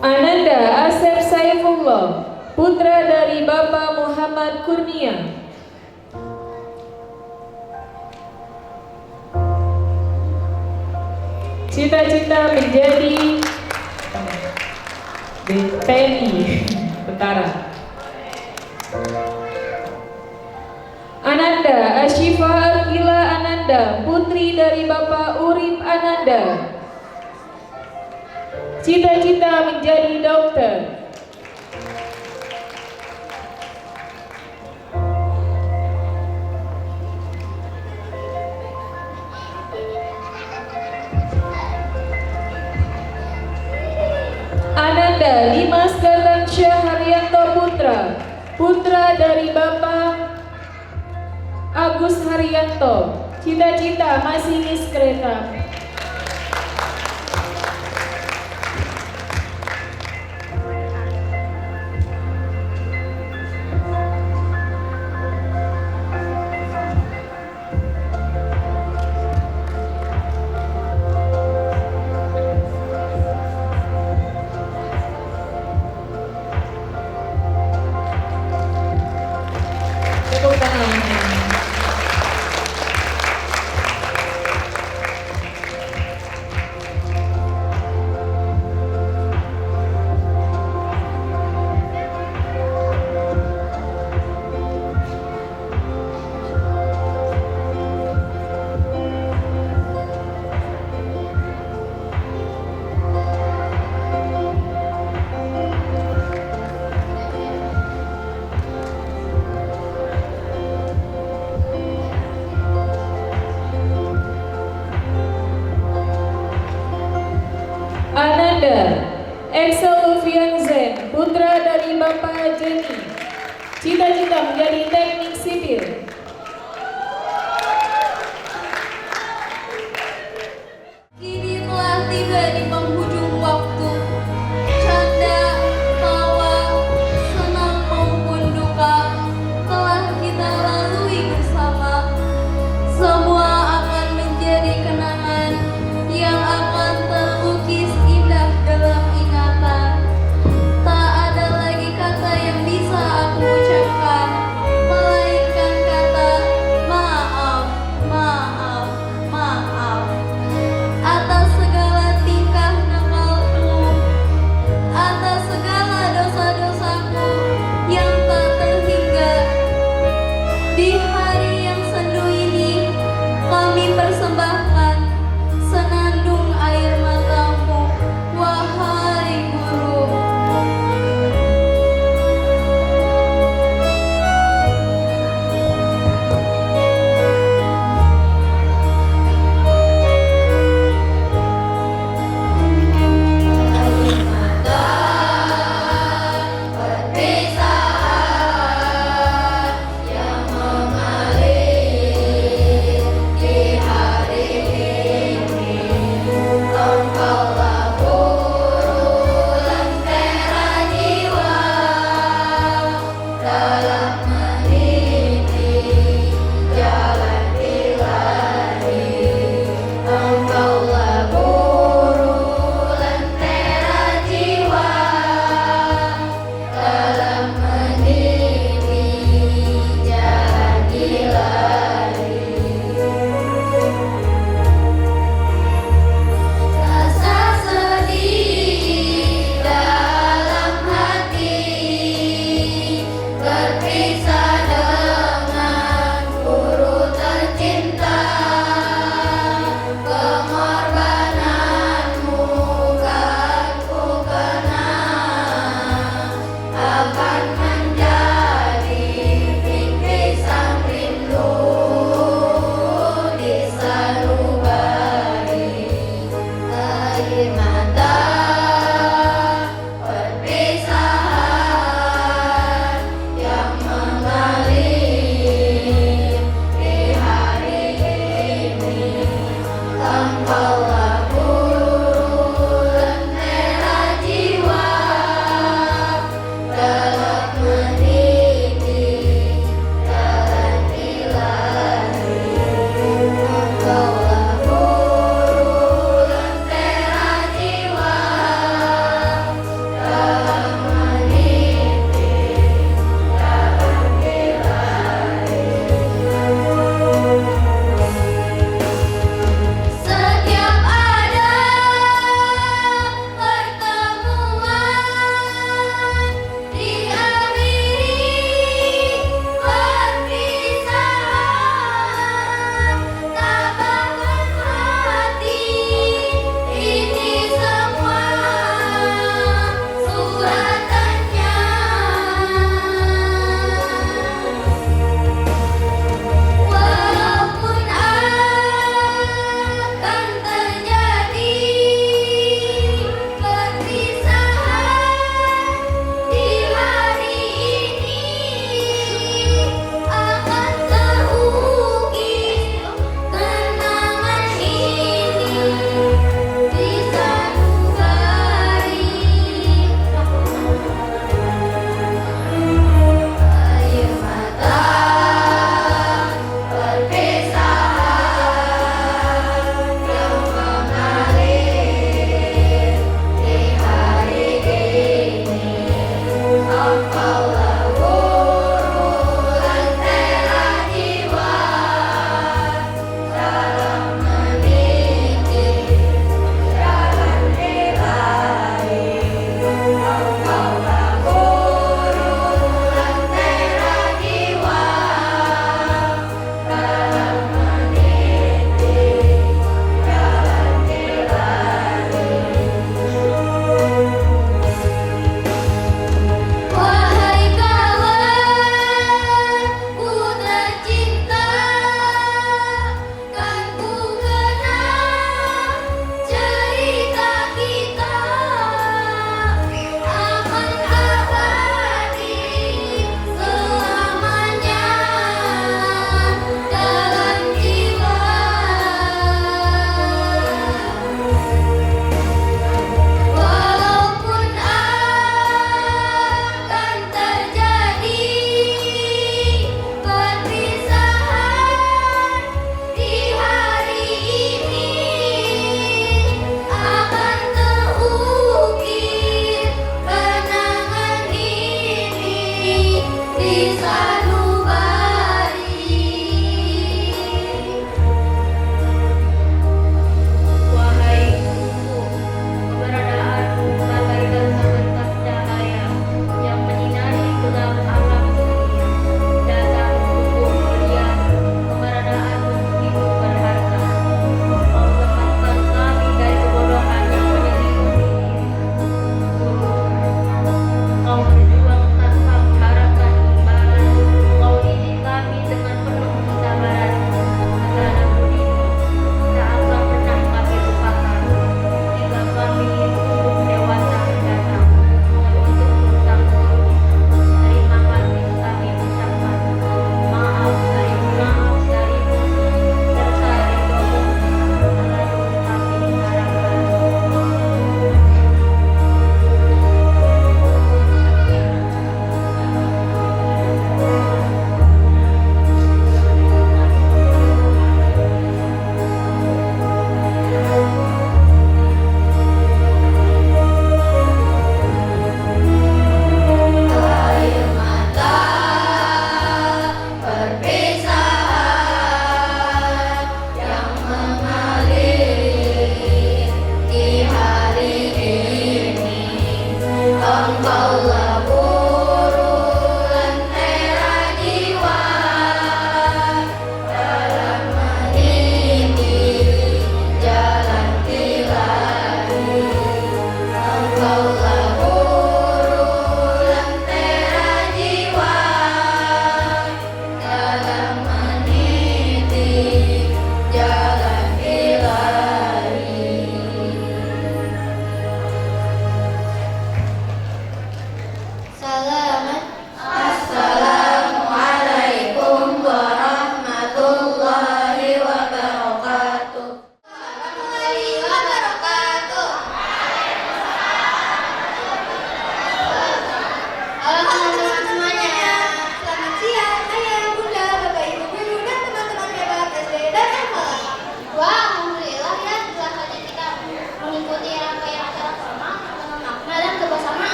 Ananda Asep Saifullah, putra dari Bapak Muhammad Kurnia. Cita-cita menjadi TNI, tentara. Ananda Ashifa Arkila Ananda, putri dari Bapak Urip Ananda. Cita-cita menjadi dokter. Ananda Dimas Gatansyah Haryanto Putra, putra dari Bapak Agus Haryanto. Cita-cita masinis kereta. Tepuk tangan. Ananda Excel Lufian Zen, putra dari Bapak Jeni. Cita-cita menjadi teknik sipil. Kini telah tiba di penghujung waktu. Canda, tawa, senang maupun duka telah kita lalui bersama. Semua akan menjadi kenangan yang akan terlukis indah dalam ingatan. Tak ada lagi kata yang bisa aku ucapkan, melainkan kata maaf, maaf, maaf atas segala tingkah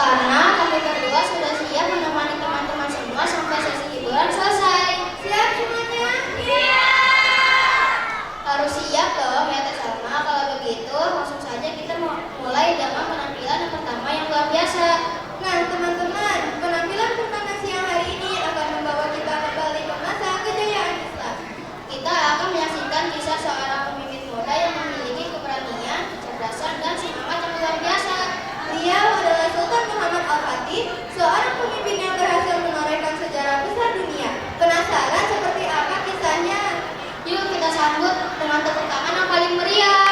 Karena kami berdua sudah siap menemani teman-teman semua sampai sesi hiburan selesai. Siap semuanya? Siap! Harus siap dong ya Teh Salma. Kalau begitu langsung saja kita mulai dengan penampilan yang pertama yang luar biasa. Nah teman-teman, penampilan pertama siang hari ini akan membawa kita kembali ke masa kejayaan Islam. Kita akan menyaksikan kisah seorang pemimpin muda yang memiliki keberanian, kecerdasan, dan semangat yang luar biasa. Beliau adalah Sultan Muhammad Al-Fatih, seorang pemimpin yang berhasil menorehkan sejarah besar dunia. Penasaran seperti apa kisahnya? Yuk kita sambut dengan tepuk tangan yang paling meriah.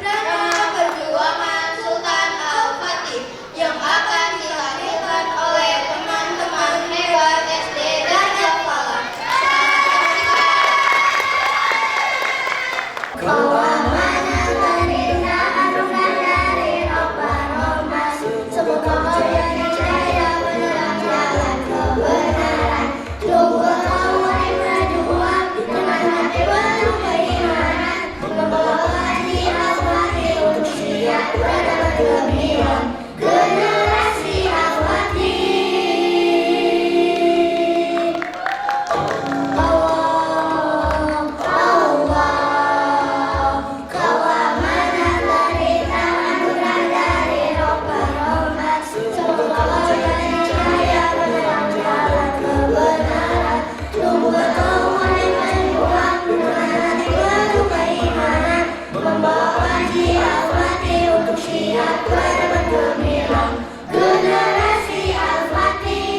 Drama perjuangan Sultan Al-Fatih yang akan dihadirkan oleh teman-teman hebat SD dan Al-Falah. Semoga kalian jaya menerang jalan kebenaran. Coba kawai berjuang dengan hati penuh keimanan, membawa hati untuk siap berdapat gemilang generasi Al-Fatih. Allah, kau amanah derita anugerah dari Rabbul Rahman. Semoga kalian jaya menerang jalan kebenaran. Coba kawai berjuang dengan hati penuh keimanan, membawa hati Al-Fatih untuk siap berdapat gemilang generasi Al-Fatih.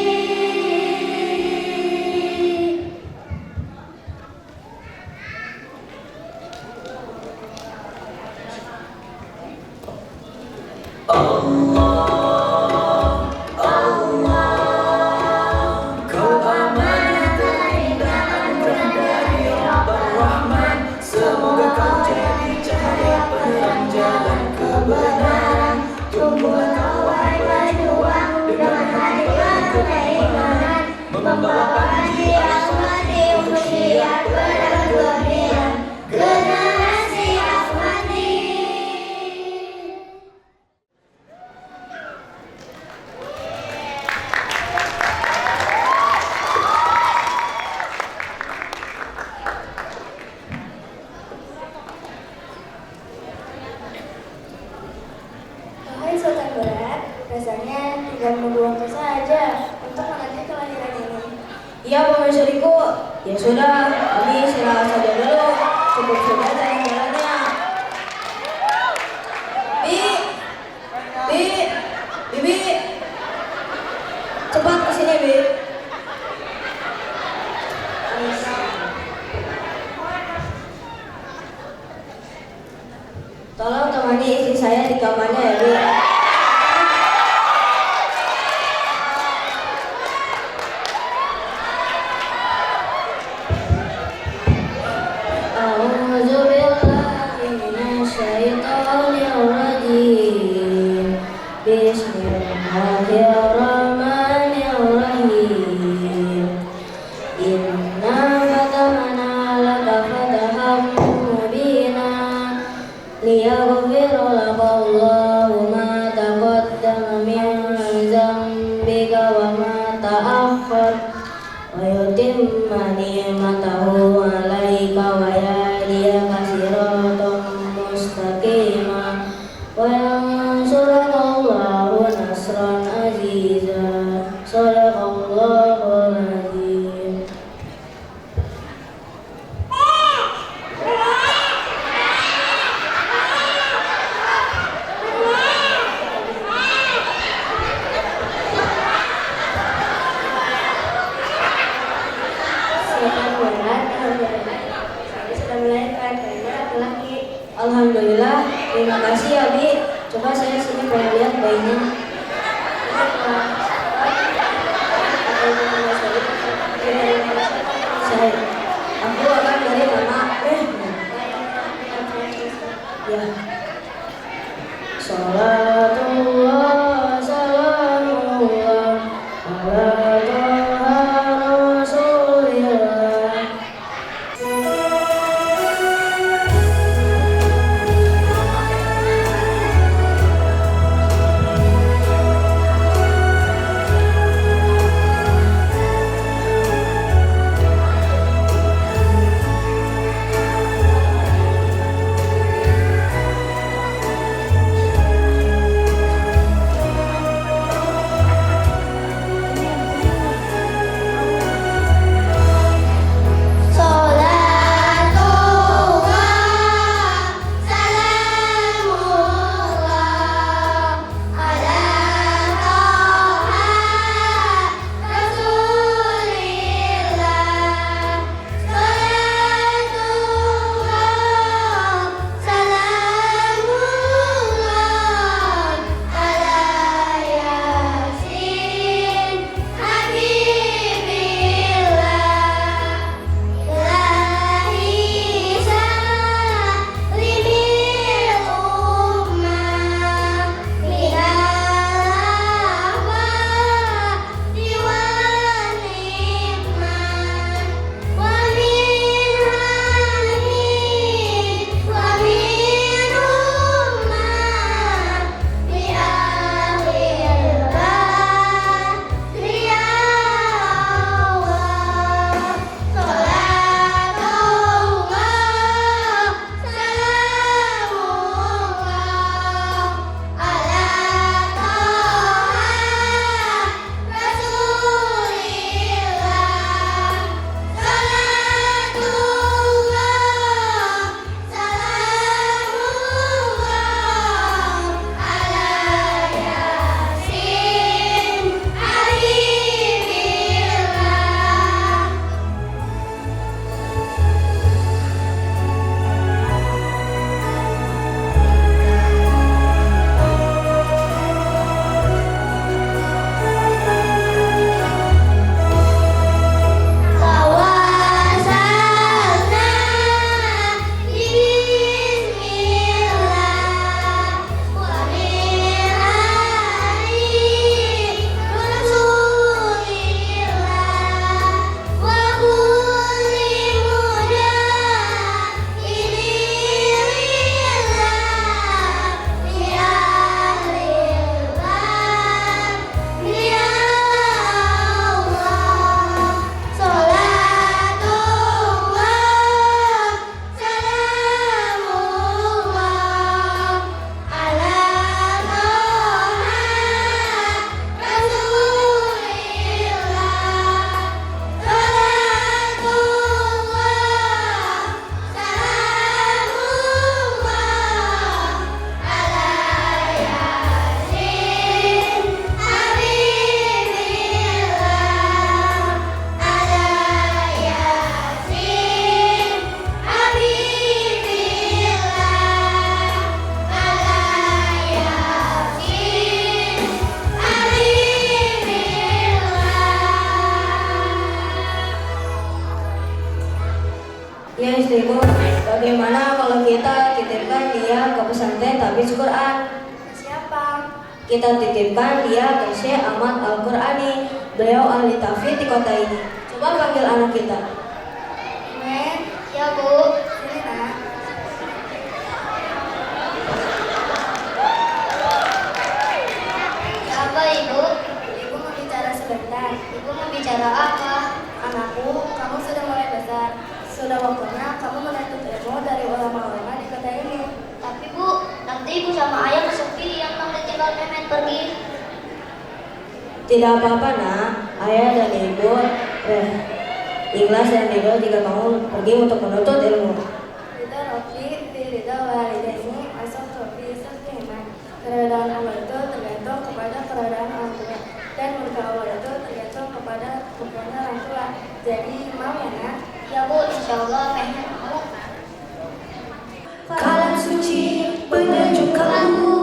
Kau amanah terhingga anugerah dari Rabbul Rahman. Semoga kau jadi cahaya penerang jalan kebenaran. Tumbuhlah kawai berjuang dengan hati penuh keimanan, membawa hati Al-Fatih untuk siap berdapat gemilang generasi Al-Fatih. Hai Sultan Berat, rasanya tinggal menunggu waktu saja untuk menanti kelahiran ini. Iya Permaisuriku, ya sudah, kami istirahat saja dulu. Cukup sudah jalan-jalannya. Bibi, cepat kesini Bi. Tolong temani istri saya di kamarnya ya Bi. A'udzubillahi minasyaitonirrajim. Bismillahirrahmanirrahim. Inna fatahna laka fatahan mubina liyaghfira laka Allahu ma taqaddama min dzambika wa ma ta'akhkhar wa yutimma ni'matahu 'alaika wa yahdiyaka siratan mustaqima wa yansuraka Allahu nasran aziza. Shadaqallahul azim. Sultan Berat, saya sudah melahirkan bayinya laki-laki. Alhamdulillah, terima kasih ya Bi. Coba saya sini pengen lihat bayinya. Aku akan dari mama. Ya. Salatullah salamullah ala Taha Rasulillah. kita titipkan dia ke pesantren Tahfiz Quran. Siapa? Kita titipkan dia ke Syekh Ahmad Al-Qurani. Beliau ahli tahfidz di kota ini. Coba panggil anak kita. Ya Bu. Sini nak. Ya apa Ibu? Ibu mau bicara sebentar. Ibu mau bicara apa? Anakku, kamu sudah mulai besar. Sudah waktunya kamu menuntut ilmu dari ulama-ulama di kota ini. Tapi Bu, nanti Ibu sama Ayah kesepi yang nanti tinggal Memet pergi. Tidak apa-apa nak, Ayah dan Ibu ikhlas dan Ibu juga mau pergi untuk menuntut ilmu. Ridha Rabbi, ridha walidaini, asal Rabbi, iman. Keridhaan Allah itu tergantung kepada keridhaan orang tua, dan murka Allah itu tergantung kepada murkanya orang tua. Jadi mau ya nak? Ya Bu, insya Allah pengen mau. Kalam suci penyejuk kalbu,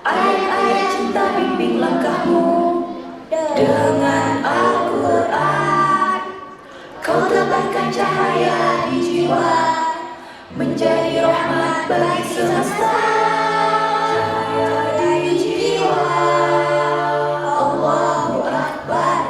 ayat-ayat cinta bimbing langkahmu. Dengan Al-Quran kau tebarkan cahaya di jiwa, menjadi rahmat bagi semesta. Cahaya di jiwa. Allahu Akbar.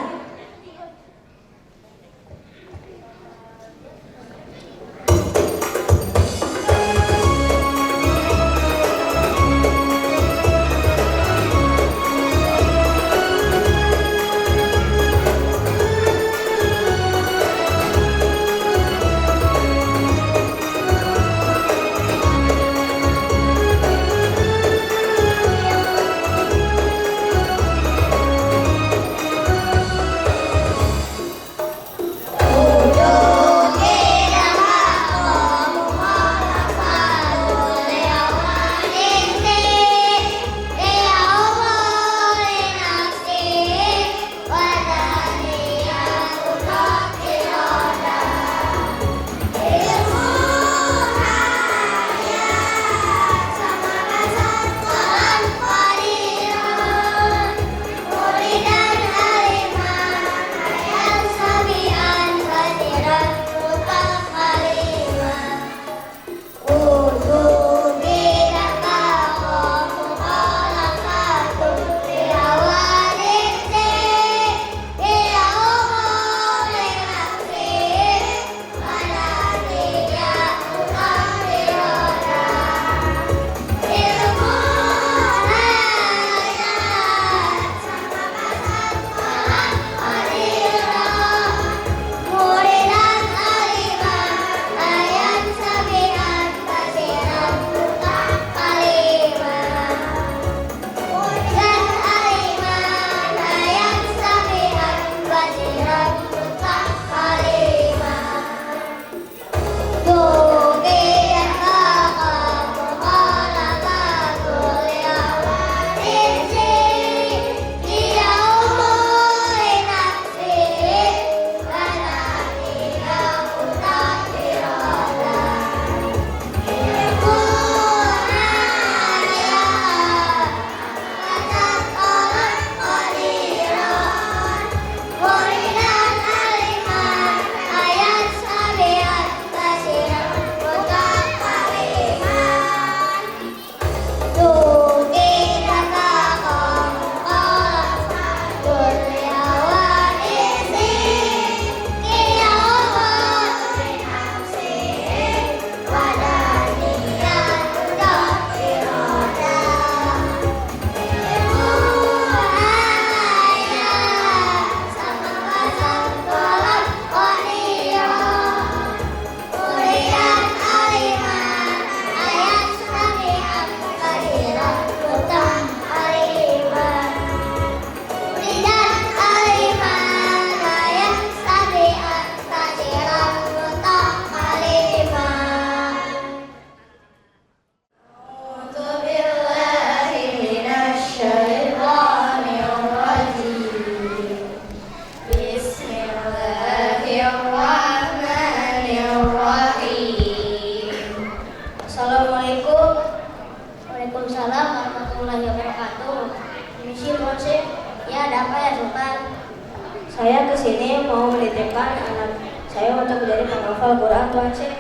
Saya kesini mau menitipkan anak saya untuk menjadi penghafal Quran, Tuan Syekh.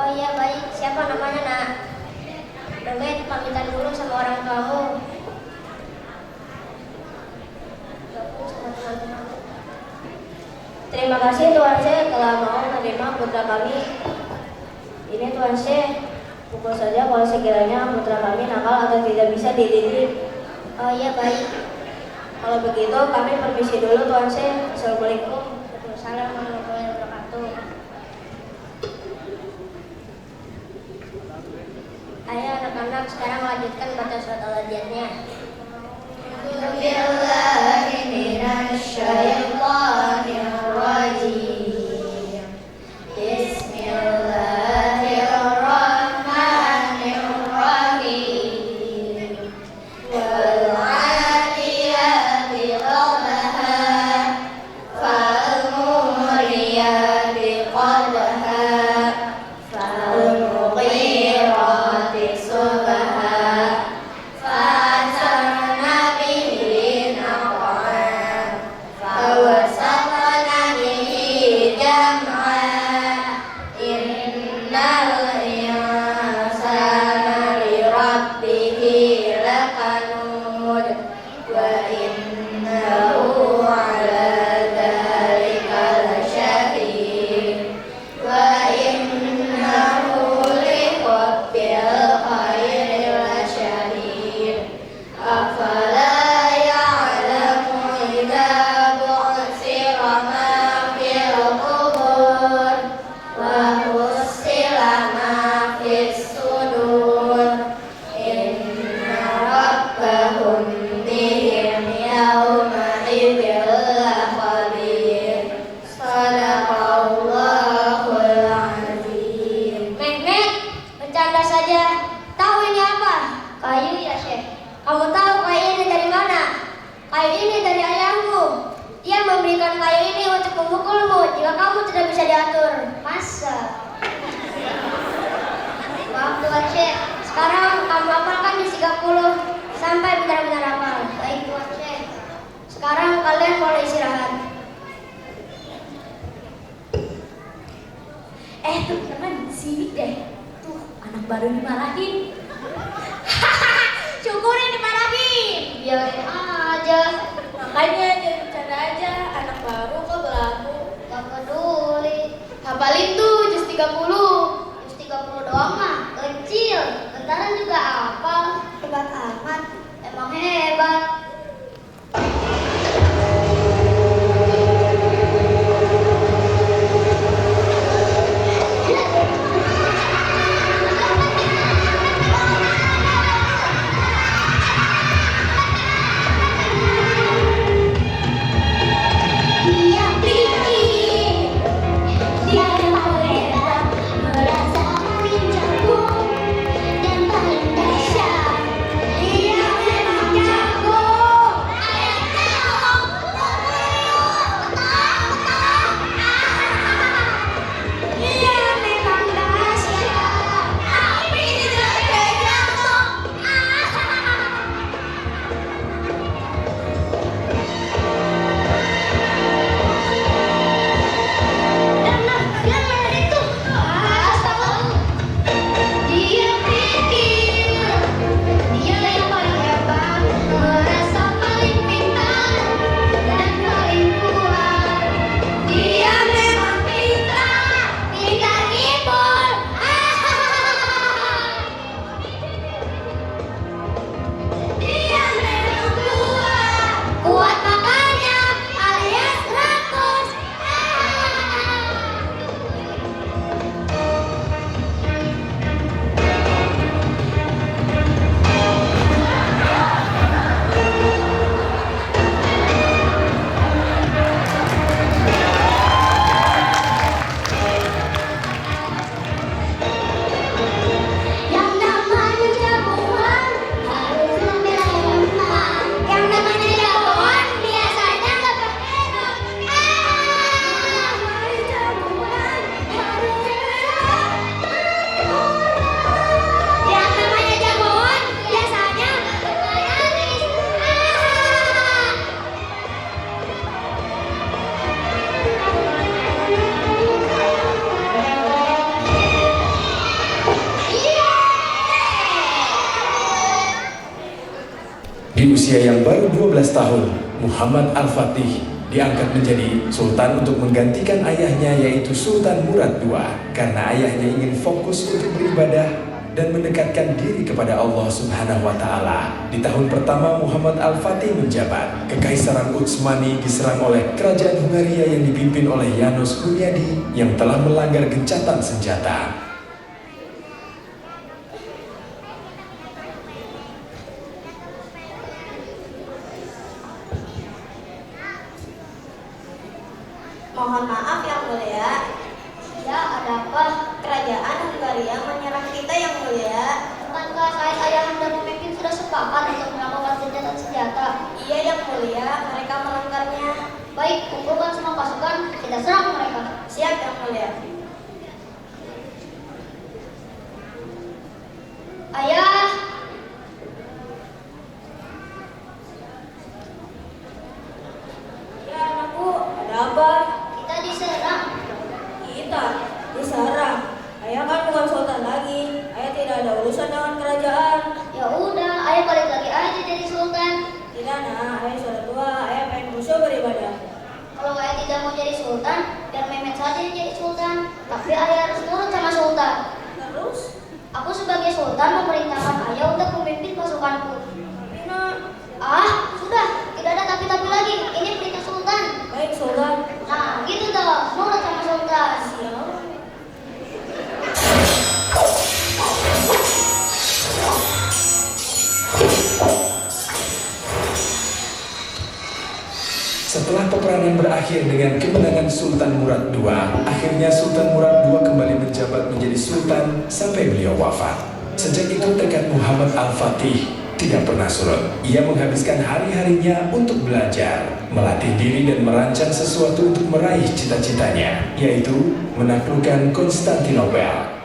Oh iya baik, siapa namanya nak? Domet, pamitan dulu sama orang tuamu. Terima kasih Tuan Syekh telah mau menerima putra kami. Ini Tuan Syekh, pukul saja kalau sekiranya putra kami nakal atau tidak bisa dididik. Oh iya baik. Kalau begitu kami permisi dulu Tuan Syekh. Assalamualaikum. Waalaikumsalam warahmatullahi wabarakatuh. Ayo anak-anak sekarang lanjutkan baca surat al-Adiyatnya. Merasa paling jago dan paling baik. Di usia yang baru 12 tahun, Muhammad Al-Fatih diangkat menjadi sultan untuk menggantikan ayahnya yaitu Sultan Murad II karena ayahnya ingin fokus untuk beribadah dan mendekatkan diri kepada Allah Subhanahu wa Ta'ala. Di tahun pertama Muhammad Al-Fatih menjabat, Kekaisaran Utsmani diserang oleh kerajaan Hungaria yang dipimpin oleh János Hunyadi yang telah melanggar gencatan senjata. Mohon maaf yang mulia. Ya, ada apa? Kerajaan Hungaria menyerang kita yang mulia. Bukankah saya ayahanda pemimpin sudah sepakat untuk melakukan gencatan senjata? Iya yang mulia, mereka melanggarnya. Baik, kumpulkan semua pasukan, kita serang mereka. Siap yang mulia. Ayah. Ya anakku, ada apa? Kita diserang. Kita diserang. Ayah kan bukan sultan lagi. Ayah tidak ada urusan dengan kerajaan. Ya udah, ayah balik lagi aja jadi sultan. Tidak nak, ayah sudah tua. Ayah pengen musuh beribadah. Kalau ayah tidak mau jadi sultan, biar Mehmet saja yang jadi sultan. Tapi ayah harus nurut sama sultan. Terus? Aku sebagai sultan memerintahkan ayah untuk memimpin pasukanku. Sudah, tidak ada tapi-tapi lagi. Ini perintah sultan. Baik sultan. Nah, gitu dong. Nurut sama sultan. Siap. Setelah peperangan berakhir dengan kemenangan Sultan Murad II, akhirnya Sultan Murad II kembali menjabat menjadi sultan sampai beliau wafat. Sejak itu tekad Muhammad Al-Fatih tidak pernah surut. Ia menghabiskan hari-harinya untuk belajar, melatih diri dan merancang sesuatu untuk meraih cita-citanya, yaitu menaklukkan Konstantinopel.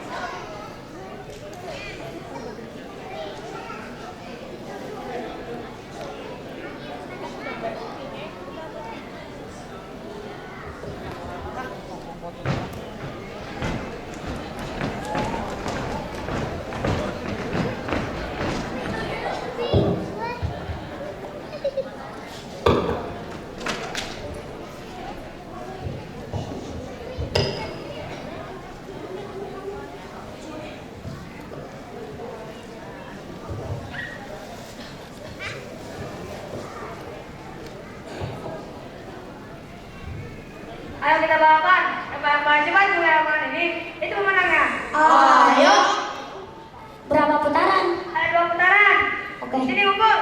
Ayo kita balapan. Yang paling cepat juga yang mana ini? Itu pemenangnya. Ayo. Berapa putaran? Ada 2 putaran. Oke. Sini kumpul.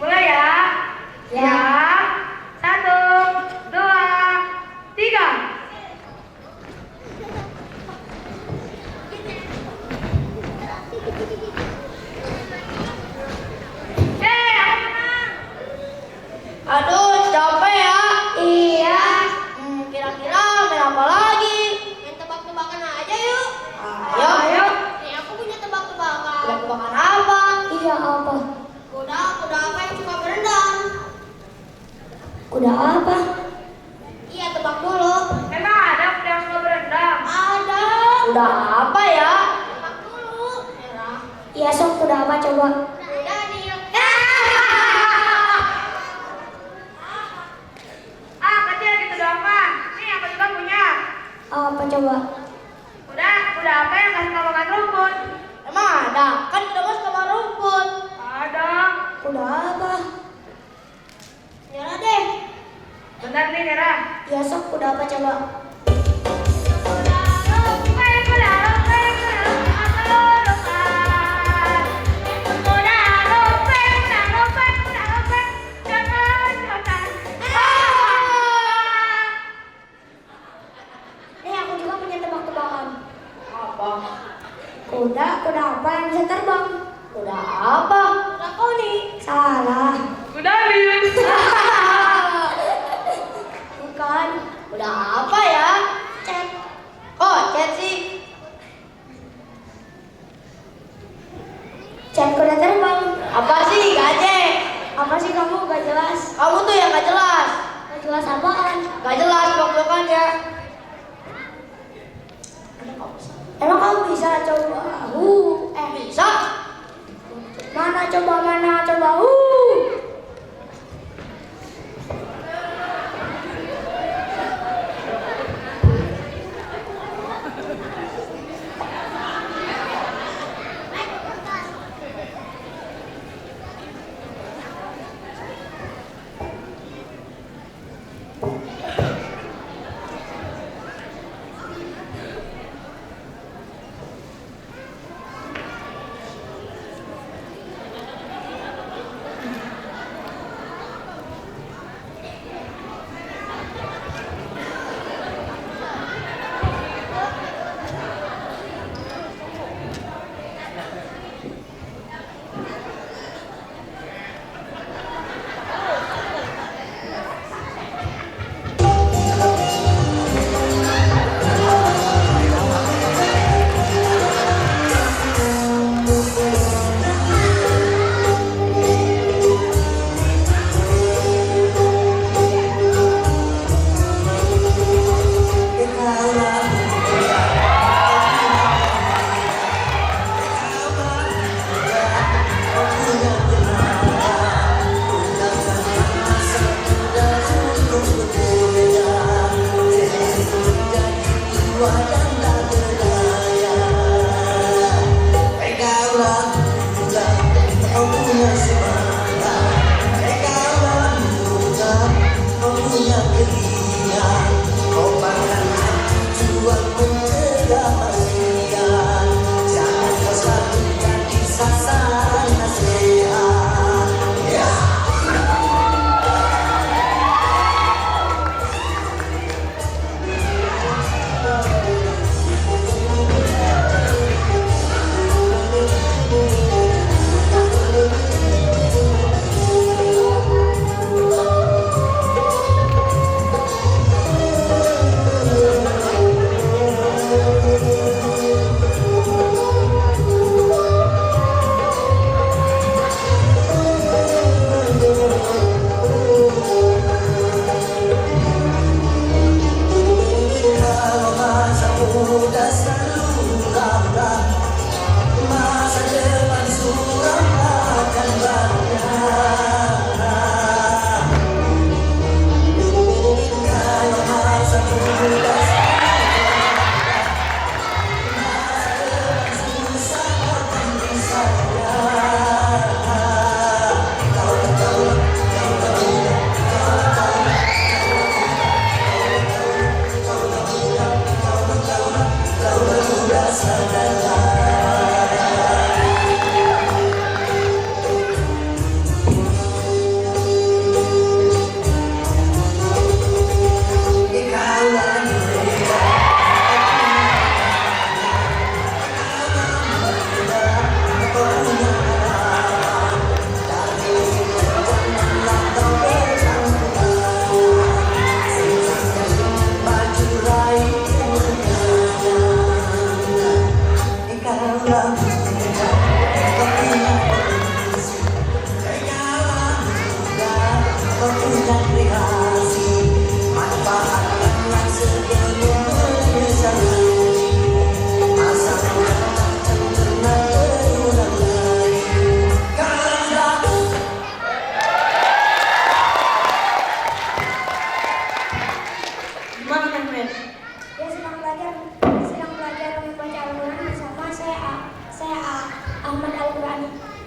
Mulai ya. Ya. 1, 2, 3. Aduh, capek ya. Iya. Kira-kira main apa lagi? Main tebak-tebakan aja yuk. Ayo. Nih aku punya tebak-tebakan. Tebak-tebakan apa? Iya apa? Kuda apa yang suka berenang? Kuda apa? Iya tebak dulu. Memang ada kuda yang suka berenang? Ada. Kuda apa ya? Tebak dulu. Merah. Iya sok kuda apa coba? Kuda nih. Kecil gitu doang mah. Nih aku juga punya. Apa coba? Kuda apa yang gak suka makan rumput? Emang ada? Kan kuda mas suka makan rumput. Ada. Kuda apa? Nyerah deh. Bentar nih Nera. Ya sok kuda apa coba? Kuda apa yang bisa terbang? Kuda apa? Kuda poni. Salah. Kuda biru. Bukan. Kuda apa ya? Cet. Oh, cet sih. Cet kuda terbang. Apa sih? Gajah. Apa sih kamu? Gak jelas. Kamu tuh yang gak jelas. Gak jelas apaan? Gak jelas, pokoknya ya. Emang kamu bisa coba? Bisa. Mana coba?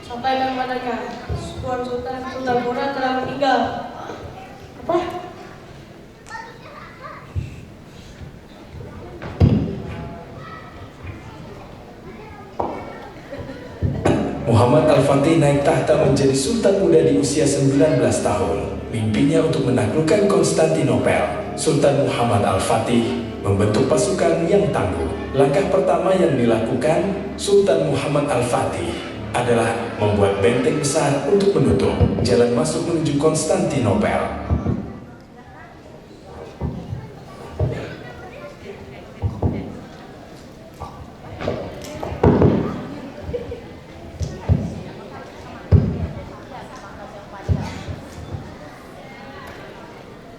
Sampaikan padanya, Tuan Sultan Murad telah meninggal. Apa? Muhammad Al-Fatih naik tahta menjadi sultan muda di usia 19 tahun. Mimpinya untuk menaklukkan Konstantinopel. Sultan Muhammad Al-Fatih membentuk pasukan yang tangguh. Langkah pertama yang dilakukan Sultan Muhammad Al-Fatih adalah membuat benteng besar untuk menutup jalan masuk menuju Konstantinopel.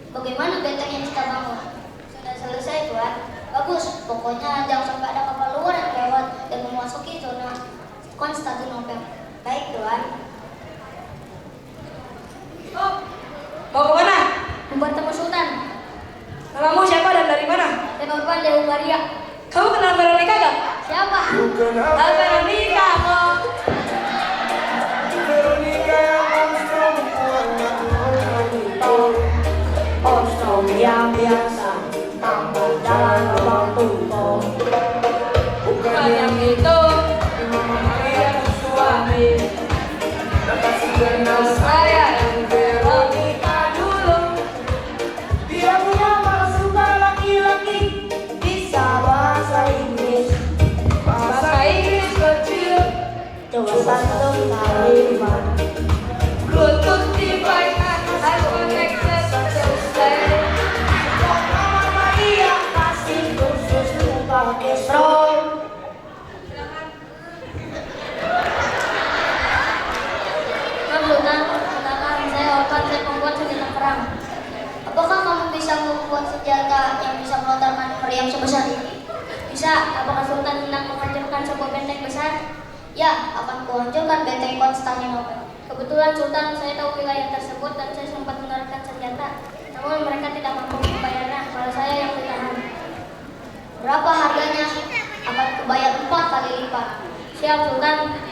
Bagaimana benteng yang kita bangun? Sudah selesai, Tuan. Bagus, pokoknya jangan sampai ada kapal luar yang Konstantinopel. Baik, Tuan. Oh, mau ke mana? Bertemu Sultan. Namamu siapa dan dari mana? Saya Urban dari Hungaria. Kamu kenal Veronica gak? Siapa? Veronica, kok. Ostrom yang biasa tambah jalan lubang tumpong. Bukan yang itu. Dia suami. Kasih kenal Saya yang Veronica dulu. Dia punya suka laki-laki, bisa bahasa Inggris, Bahasa Inggris kecil. coba satu kalimat. Bluetooth device iPhone XS selesai. Mama dia kasih khusus pakai strong. Sultan, katakan saya Urban, saya pembuat senjata perang. Apakah kamu bisa membuat senjata yang bisa melontarkan meriam sebesar ini? Bisa. Apakah Sultan hendak menghancurkan sebuah benteng besar? Ya, akan kuhancurkan benteng Konstantinopel. Kebetulan Sultan, saya tahu wilayah tersebut dan saya sempat mengerahkan senjata. Namun mereka tidak mampu membayarnya, kalau saya yang ditahan. Berapa harganya? Akan kubayar 4 kali lipat. Siap, Sultan.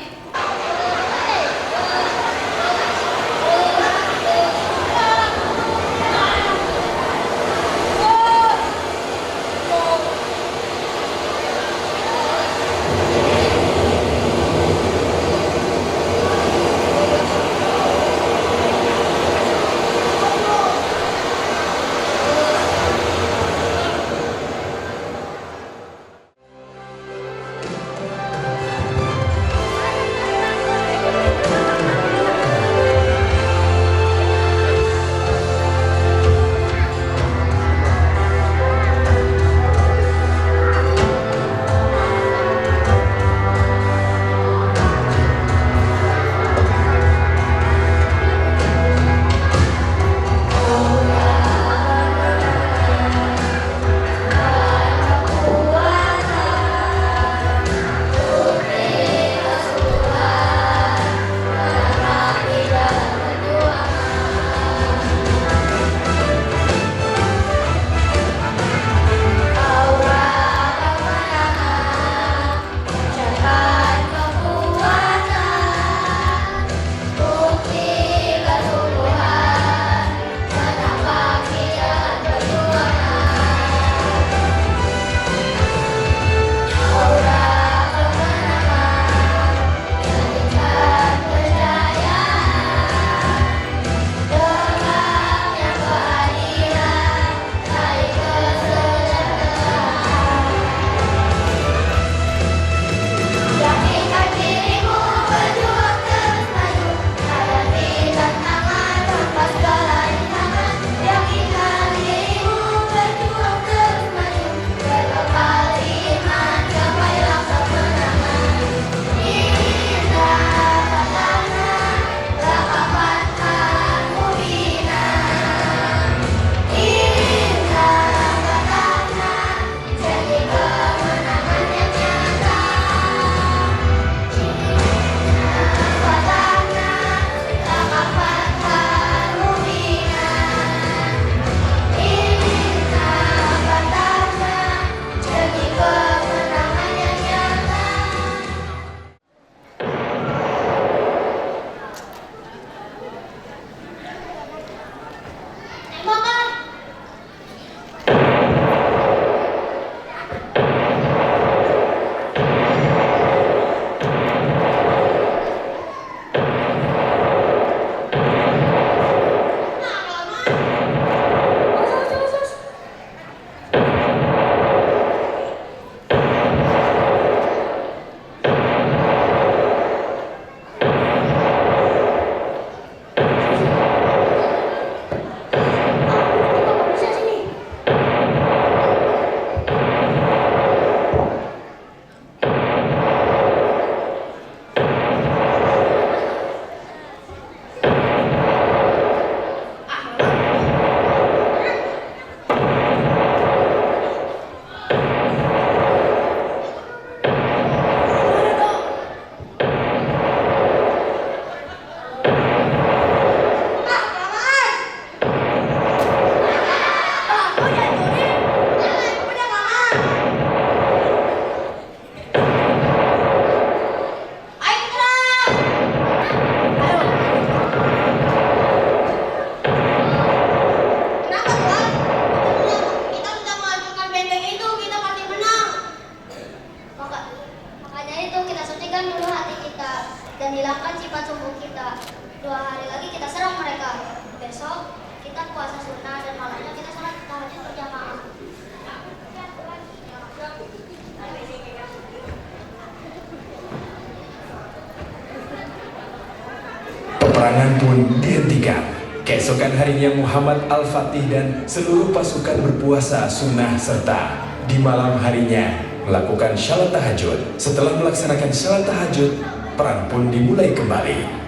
Peperangan pun dihentikan. Keesokan harinya Muhammad Al-Fatih dan seluruh pasukan berpuasa sunnah serta di malam harinya melakukan salat tahajud. Setelah melaksanakan salat tahajud, perang pun dimulai kembali.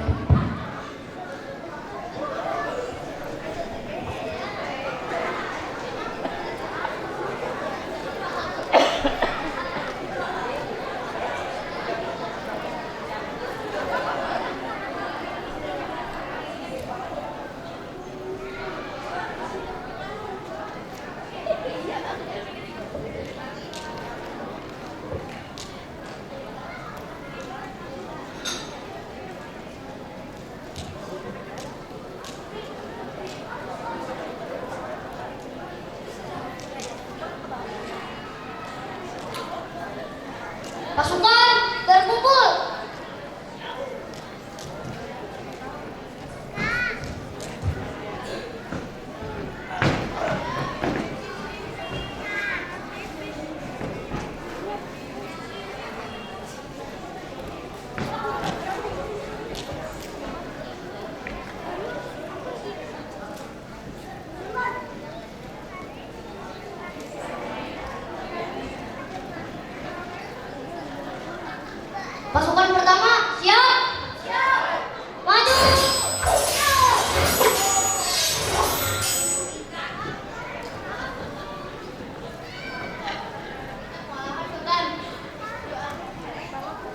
Pasukan berkumpul. Pasukan pertama, siap. Siap. Maju.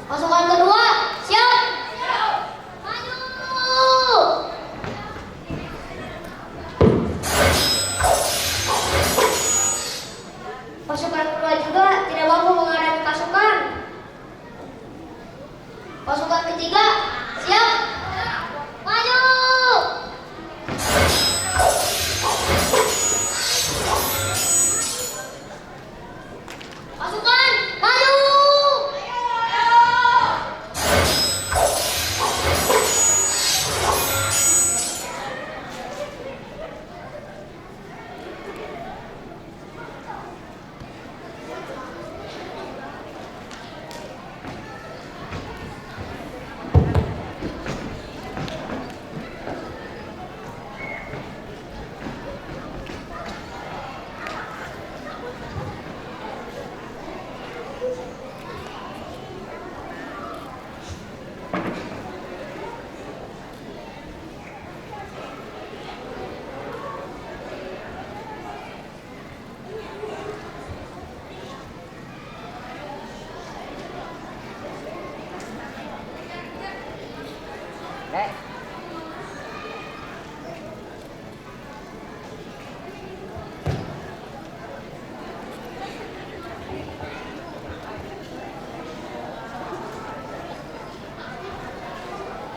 Pasukan kedua, siap. Siap. Maju. Pasukan kedua juga tidak mampu menghadapi pasukan. Pasukan ketiga, siap. Maju. Pasukan, maju.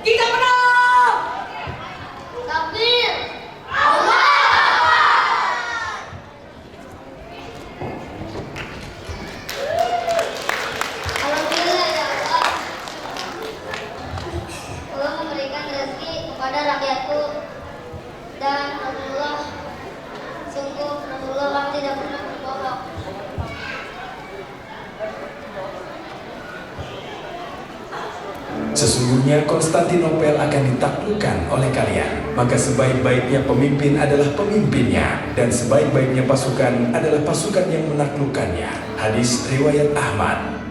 Kita menang. Takbir. Allah. Alhamdulillah ya Allah. Allah memberikan rezeki kepada rakyatku dan Rasulullah sungguh Rasulullah tidak pernah berbohong. Sesungguhnya Konstantinopel akan ditaklukkan oleh kalian. Maka sebaik-baiknya pemimpin adalah pemimpinnya, dan sebaik-baiknya pasukan adalah pasukan yang menaklukkannya. Hadis riwayat Ahmad.